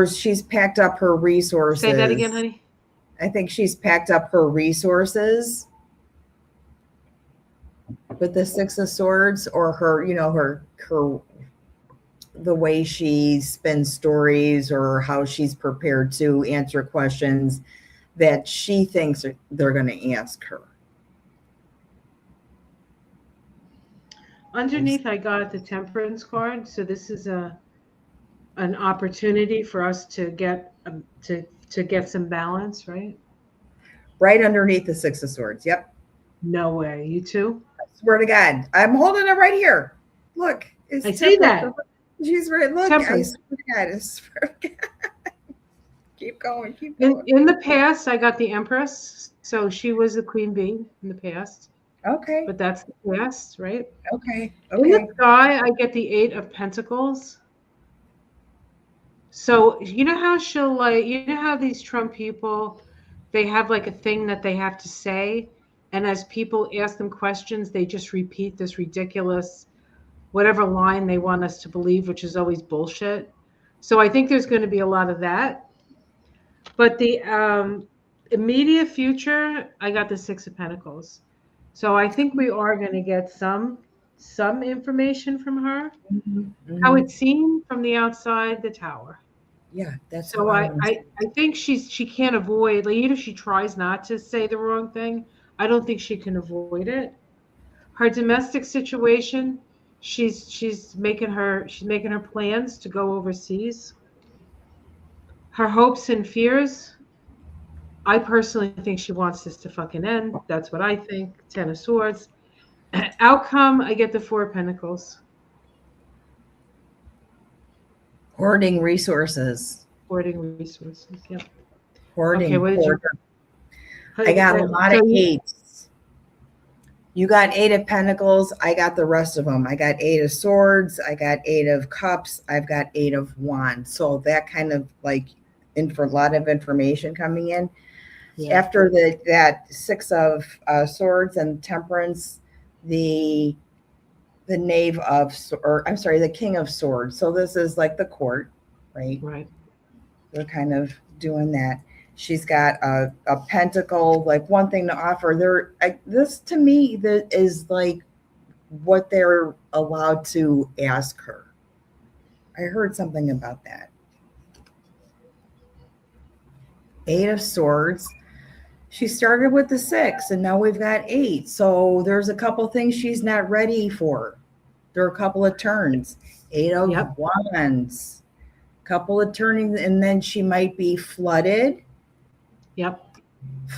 B: She's packed up her resources.
A: Say that again, honey.
B: I think she's packed up her resources with the Six of Swords, or her, her the way she spins stories, or how she's prepared to answer questions that she thinks they're going to ask her.
A: Underneath, I got the Temperance card. So this is an opportunity for us to get to get some balance, right?
B: Right underneath the Six of Swords. Yep.
A: No way. You too?
B: I swear to God, I'm holding it right here. Look, it's
A: I see that.
B: She's right. Look,
A: Temperance.
B: I swear to God, I swear to God. Keep going. Keep going.
A: In the past, I got the Empress. So she was the queen bee in the past.
B: Okay.
A: But that's the past, right?
B: Okay.
A: In the sky, I get the Eight of Pentacles. So you know how how these Trump people, they have like a thing that they have to say, and as people ask them questions, they just repeat this ridiculous whatever line they want us to believe, which is always bullshit. So I think there's going to be a lot of that. But the immediate future, I got the Six of Pentacles. So I think we are going to get some information from her.
B: Mm-hmm.
A: How it seemed from the outside the tower.
B: Yeah, that's
A: so I think she can't avoid, like, even if she tries not to say the wrong thing, I don't think she can avoid it. Her domestic situation, she's making her plans to go overseas. Her hopes and fears, I personally think she wants this to fucking end. That's what I think. Ten of Swords. Outcome, I get the Four of Pentacles.
B: Hoarding resources.
A: Hoarding resources. Yep.
B: Hoarding.
A: Okay, what did you?
B: I got a lot of eights. You got Eight of Pentacles. I got the rest of them. I got Eight of Swords. I got Eight of Cups. I've got Eight of Wands. So that kind of like for a lot of information coming in. Yeah. After that Six of Swords and Temperance, the Knave of, or I'm sorry, the King of Swords. So this is like the court, right?
A: Right.
B: They're kind of doing that. She's got a pentacle, like one thing to offer. This to me, that is like what they're allowed to ask her. I heard something about that. Eight of Swords. She started with the Six, and now we've got Eight. So there's a couple things she's not ready for. There are a couple of turns. Eight of Wands. Couple of turnings, and then she might be flooded.
A: Yep.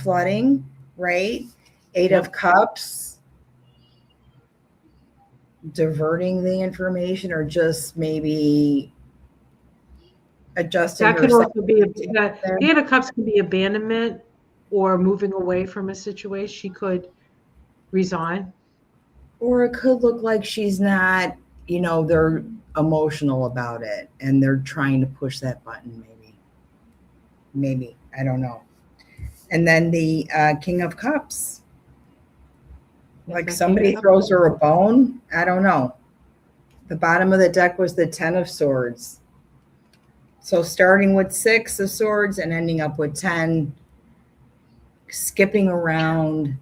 B: Flooding, right? Eight of Cups. Diverting the information, or just maybe adjusting.
A: That could also be Eight of Cups can be abandonment or moving away from a situation. She could resign. Or
B: it could look like she's not, they're emotional about it and they're trying to push that button, maybe. I don't know. And then the King of Cups. Like somebody throws her a bone. I don't know. The bottom of the deck was the Ten of Swords. So starting with Six of Swords and ending up with 10, skipping around.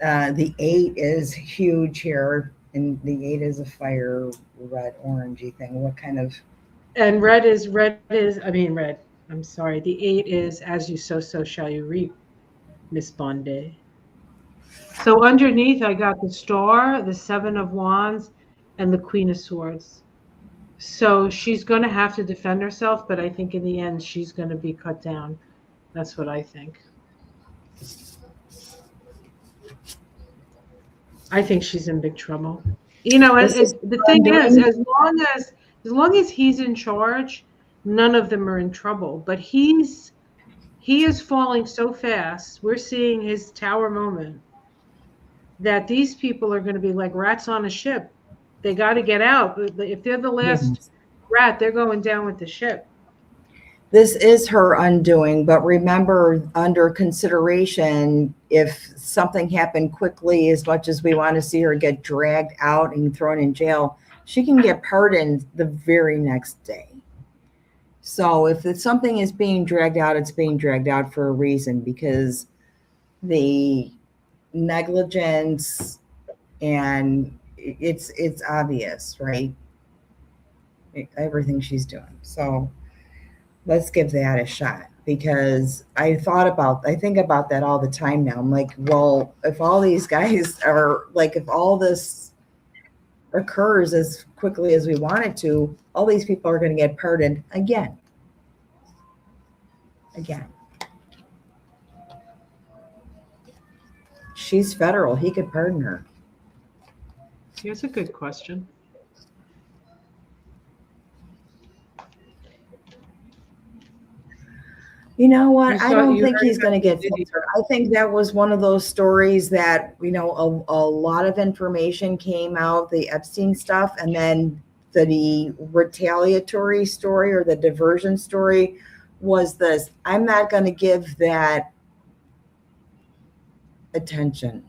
B: The 8 is huge here, and the 8 is a fire, red, orangey thing. What kind of?
A: And red is. I mean, red. I'm sorry. The 8 is as you sow, so shall you reap, Miss Bondie. So underneath, I got the Star, the Seven of Wands, and the Queen of Swords. So she's going to have to defend herself, but I think in the end, she's going to be cut down. That's what I think. I think she's in big trouble. You know,
B: This is
A: the
B: what I'm
A: thing is,
B: doing.
A: as long as he's in charge, none of them are in trouble. But he is falling so fast. We're seeing his tower moment that these people are going to be like rats on a ship. They got to get out. If they're the last
B: Yes.
A: rat, they're going down with the ship.
B: This is her undoing, but remember, under consideration, if something happened quickly, as much as we want to see her get dragged out and thrown in jail, she can get pardoned the very next day. So if something is being dragged out, it's being dragged out for a reason, because the negligence, and it's obvious, right? Everything she's doing. So let's give that a shot, because I think about that all the time now. I'm like, well, if all these guys are like, if all this occurs as quickly as we want it to, all these people are going to get pardoned again. She's federal. He could pardon her.
A: Here's a good question.
B: You know what?
A: You
B: I
A: saw
B: don't
A: you
B: think
A: heard
B: he's
A: about
B: going to
A: the
B: get
A: video.
B: filtered. I think that was one of those stories that, a lot of information came out, the Epstein stuff, and then the retaliatory story or the diversion story was this. I'm not going to give that attention.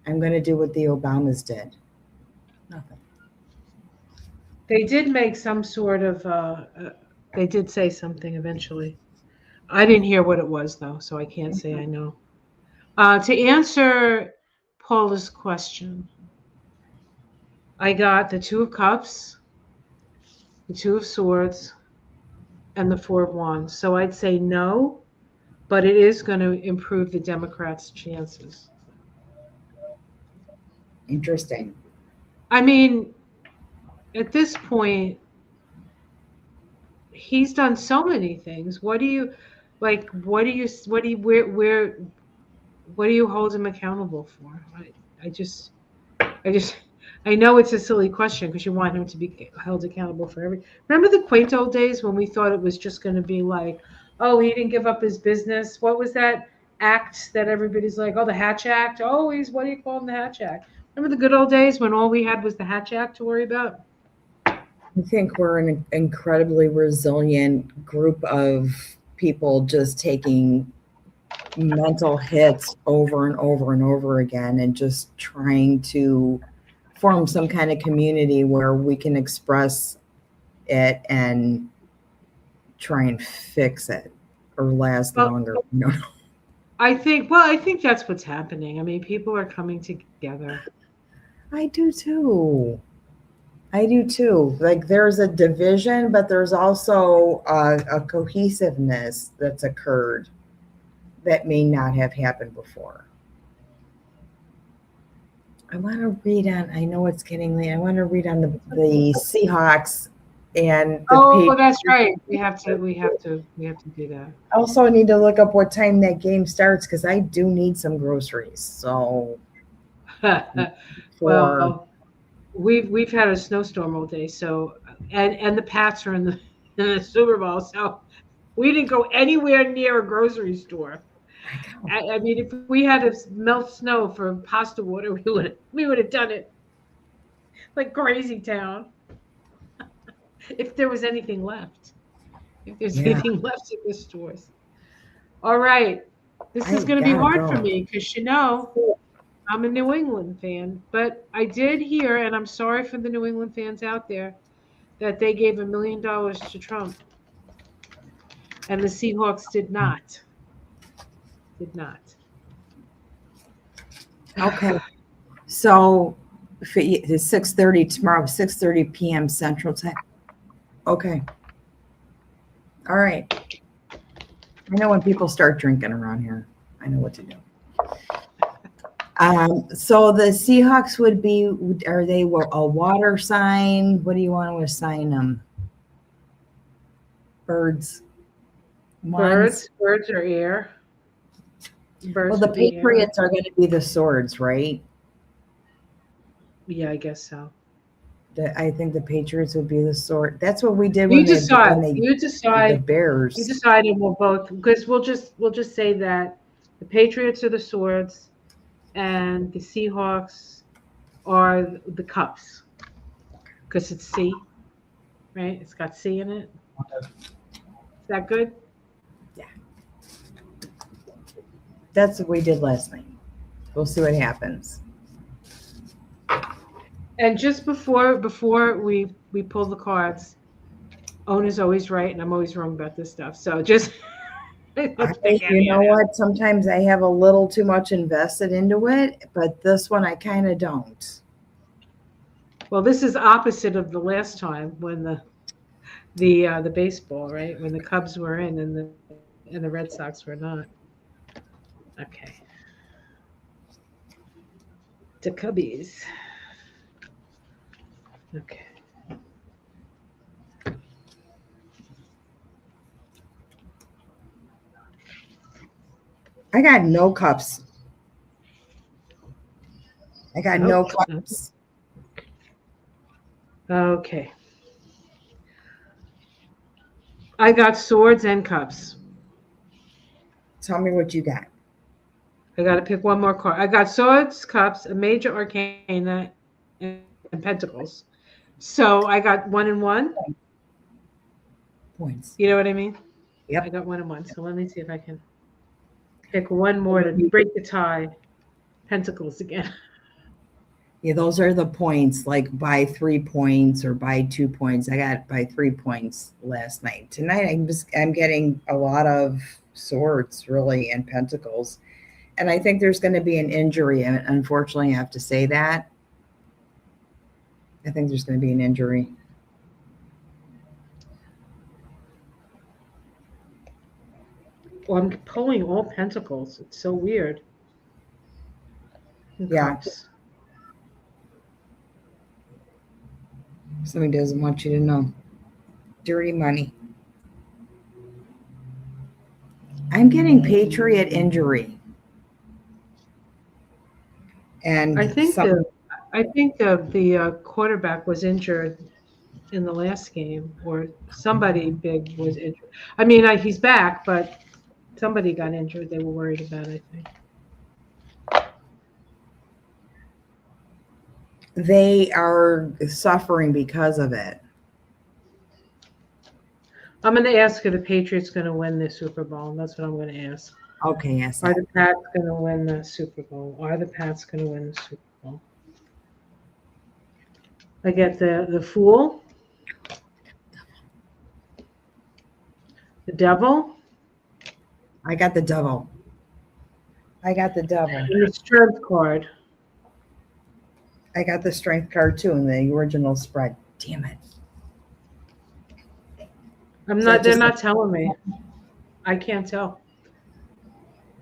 B: I'm going to do what the Obamas did. Nothing.
A: They did make some sort of. They did say something eventually. I didn't hear what it was though, so I can't say I know. To answer Paula's question, I got the Two of Cups, the Two of Swords, and the Four of Wands. So I'd say no, but it is going to improve the Democrats' chances.
B: Interesting.
A: I mean, at this point, he's done so many things. What do you like? What do you hold him accountable for? I just, I just, I know it's a silly question because you want him to be held accountable for everything. Remember the quaint old days when we thought it was just going to be like, oh, he didn't give up his business. What was that act that everybody's like, oh, the Hatch Act? Oh, what do you call him, the Hatch Act? Remember the good old days when all we had was the Hatch Act to worry about?
B: I think we're an incredibly resilient group of people just taking mental hits over and over and over again, and just trying to form some kind of community where we can express it and try and fix it or last
A: Well,
B: longer.
A: I think that's what's happening. I mean, people are coming together.
B: I do too. Like, there's a division, but there's also a cohesiveness that's occurred that may not have happened before. I want to read on, I know it's getting late. I want to read on the Seahawks and the
A: Oh, that's right. We have to do that.
B: Also, I need to look up what time that game starts, because I do need some groceries. So
A: Well, we've had a snowstorm all day, so and the Pats are in the Super Bowl, so we didn't go anywhere near a grocery store. I mean, if we had to melt snow for pasta water, we would have done it like crazy town. If there was anything left, if there's
B: yeah,
A: anything left in the stores. All right, this
B: I
A: is going to be
B: gotta
A: hard for
B: go.
A: me because I'm a New England fan, but I did hear, and I'm sorry for the New England fans out there, that they gave $1 million to Trump, and the Seahawks did not. Did not.
B: Okay, so it's 6:30 tomorrow, 6:30 p.m. Central Time. Okay, all right. I know when people start drinking around here, I know what to do. So the Seahawks would be, are they a water sign? What do you want to assign them? Birds.
A: Birds are air. Birds
B: Well, the
A: would be air.
B: Patriots are going to be the swords, right?
A: Yeah, I guess so.
B: I think the Patriots would be the sword. That's what we did
A: You
B: when
A: decide. You
B: the
A: decide.
B: Bears.
A: You decide, and we'll both, because we'll just say that the Patriots are the swords, and the Seahawks are the cups, because it's C, right? It's got C in it. Is that good?
B: Yeah. That's what we did last night. We'll see what happens.
A: And just before we pull the cards, Ona's always right, and I'm always wrong about this stuff. So just
B: You know what? Sometimes I have a little too much invested into it, but this one I kind of don't.
A: Well, this is opposite of the last time when the baseball, right? When the Cubs were in and the Red Sox were not. Okay. The Cubbies. Okay.
B: I got no cups. I got no cups.
A: Okay. I got swords and cups.
B: Tell me what you got.
A: I got to pick one more card. I got swords, cups, a major arcana, and pentacles. So I got 1 and 1.
B: Points.
A: You know what I mean?
B: Yep.
A: I got 1 and 1. So let me see if I can pick one more to break the tie. Pentacles again.
B: Yeah, those are the points, like by 3 points or by 2 points. I got by 3 points last night. Tonight I'm getting a lot of swords, really, and pentacles. And I think there's going to be an injury. And unfortunately, I have to say that. I think there's going to be an injury.
A: Well, I'm pulling all pentacles. It's so weird. And
B: Yeah.
A: cups.
B: Somebody doesn't want you to know. Dirty money. I'm getting Patriot injury. And
A: I think the quarterback was injured in the last game, or somebody big was injured. I mean, he's back, but somebody got injured. They were worried about, I think.
B: they are suffering because of it.
A: I'm going to ask if the Patriots going to win the Super Bowl. That's what I'm going to ask.
B: Okay, yes.
A: Are the Pats going to win the Super Bowl? Are the Pats going to win the Super Bowl? I get the Fool, the Devil,
B: I got the devil. I got the devil.
A: and the Strength card.
B: I got the strength card too in the original spread. Damn it.
A: They're not telling me. I can't tell.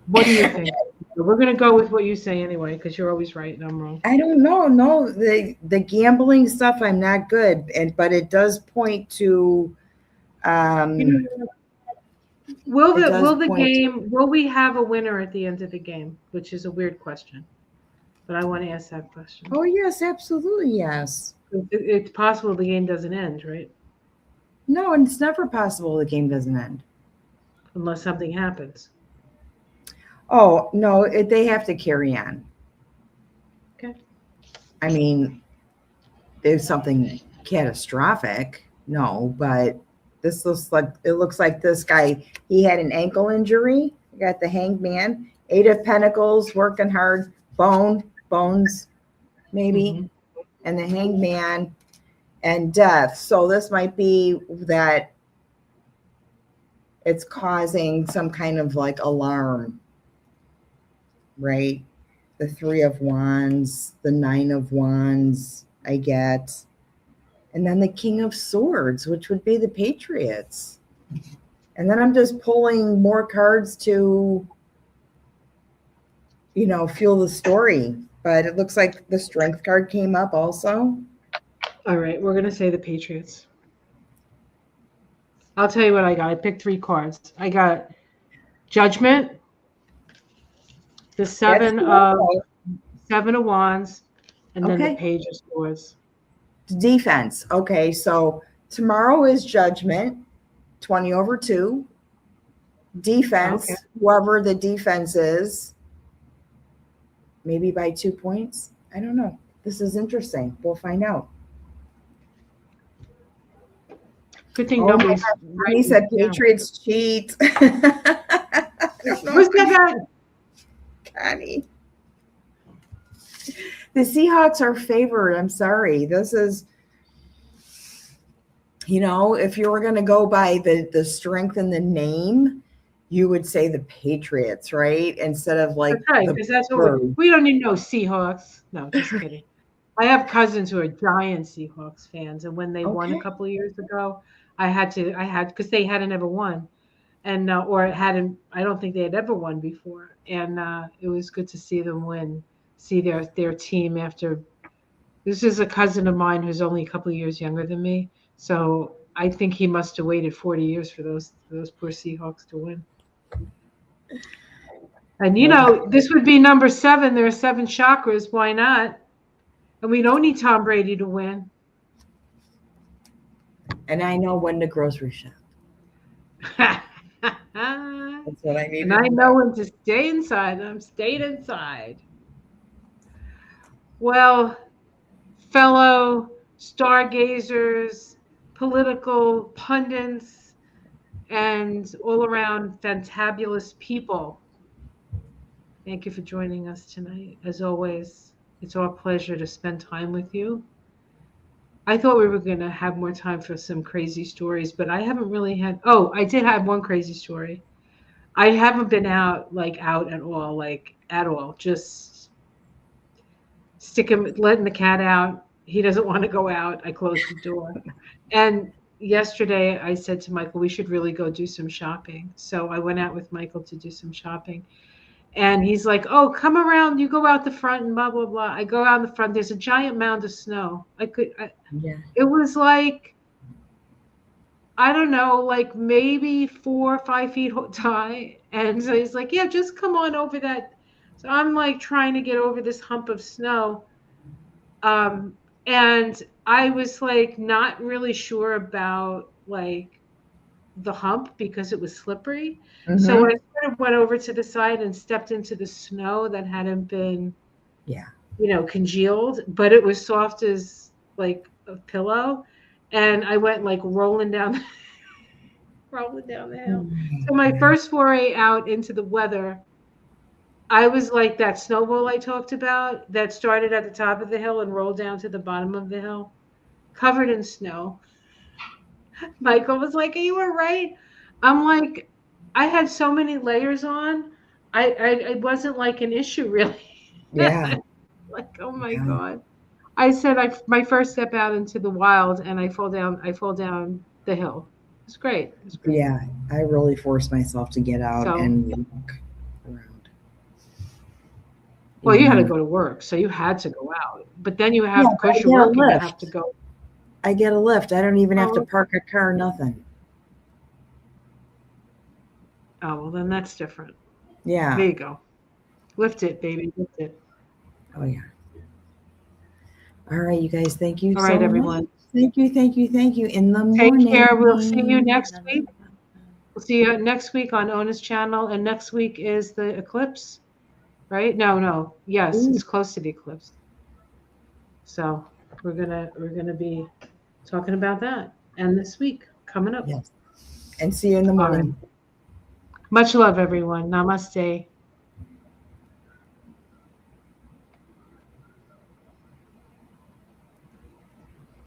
A: What do you think? We're going to go with what you say anyway, because you're always right and I'm wrong.
B: I don't know. No, the gambling stuff, I'm not good. But it does point to
A: Will we have a winner at the end of the game? Which is a weird question. But I want to ask that question.
B: Oh, yes, absolutely, yes.
A: It's possible the game doesn't end, right?
B: No, and it's never possible the game doesn't end.
A: Unless something happens.
B: Oh, no, they have to carry on.
A: Okay.
B: I mean, there's something catastrophic. No, but it looks like this guy, he had an ankle injury. You got the Hanged Man, 8 of Pentacles, working hard, bones, maybe, and the Hanged Man and death. So this might be that it's causing some kind of like alarm, right? The 3 of Wands, the 9 of Wands, I get. And then the King of Swords, which would be the Patriots. And then I'm just pulling more cards to, fuel the story. But it looks like the Strength card came up also.
A: All right, we're going to say the Patriots. I'll tell you what I got. I picked 3 cards. I got Judgment, the Seven of Wands, and then the Page of Swords.
B: Defense. Okay, so tomorrow is Judgment, 20/2. Defense, whoever the defense is, maybe by 2 points. I don't know. This is interesting. We'll find out.
A: Good thing nobody's.
B: He said Patriots cheat.
A: Who's that?
B: Connie. The Seahawks are favored. I'm sorry. This is, if you were going to go by the strength in the name, you would say the Patriots, right? Instead of like.
A: That's right, because that's what we don't need no Seahawks. No, just kidding. I have cousins who are giant Seahawks fans, and when they won a couple of years ago, I had because they hadn't ever won, and or hadn't. I don't think they had ever won before, and it was good to see them win. See their team after. This is a cousin of mine who's only a couple of years younger than me, so I think he must have waited 40 years for those poor Seahawks to win. And this would be number 7. There are 7 chakras. Why not? And we don't need Tom Brady to win.
B: And I know when to grocery shop. That's what I need.
A: And I know when to stay inside. I'm staying inside. Well, fellow stargazers, political pundits, and all around fantabulous people, thank you for joining us tonight. As always, it's our pleasure to spend time with you. I thought we were going to have more time for some crazy stories, but I haven't really had. Oh, I did have one crazy story. I haven't been out at all. Just letting the cat out. He doesn't want to go out. I closed the door. And yesterday I said to Michael, we should really go do some shopping. So I went out with Michael to do some shopping. And he's like, oh, come around. You go out the front and blah, blah, blah. I go out the front. There's a giant mound of snow. It was like, I don't know, like maybe 4 or 5 feet high. And so he's like, yeah, just come on over that. So I'm like trying to get over this hump of snow. And I was like not really sure about like the hump because it was slippery. Mm-hmm. So I sort of went over to the side and stepped into the snow that hadn't been, congealed, but it was soft as like a pillow. And I went like rolling down the hill. So my first foray out into the weather, I was like that snowball I talked about that started at the top of the hill and rolled down to the bottom of the hill, covered in snow. Michael was like, you were right. I'm like, I had so many layers on. It wasn't like an issue really.
B: Yeah.
A: Like, oh my God. I said my first step out into the wild and I fall down the hill. It's great.
B: Yeah. I really forced myself to get out and look around.
A: Well, you had to go to work, so you had to go out. But then you have, because you're working, you have to go.
B: I get a lift. I don't even have to park a car, nothing.
A: Oh, well, then that's different.
B: Yeah.
A: There you go. Lift it, baby. Lift it.
B: Oh, yeah. All right, you guys. Thank you
A: so much. All right, everyone.
B: Thank you. In the morning.
A: Take care. We'll see you next week. We'll see you next week on Ona's channel. And next week is the eclipse, right? No. Yes, it's close to the eclipse. So we're gonna be talking about that. And this week coming up.
B: Yes. And see you in the morning.
A: Much love, everyone. Namaste.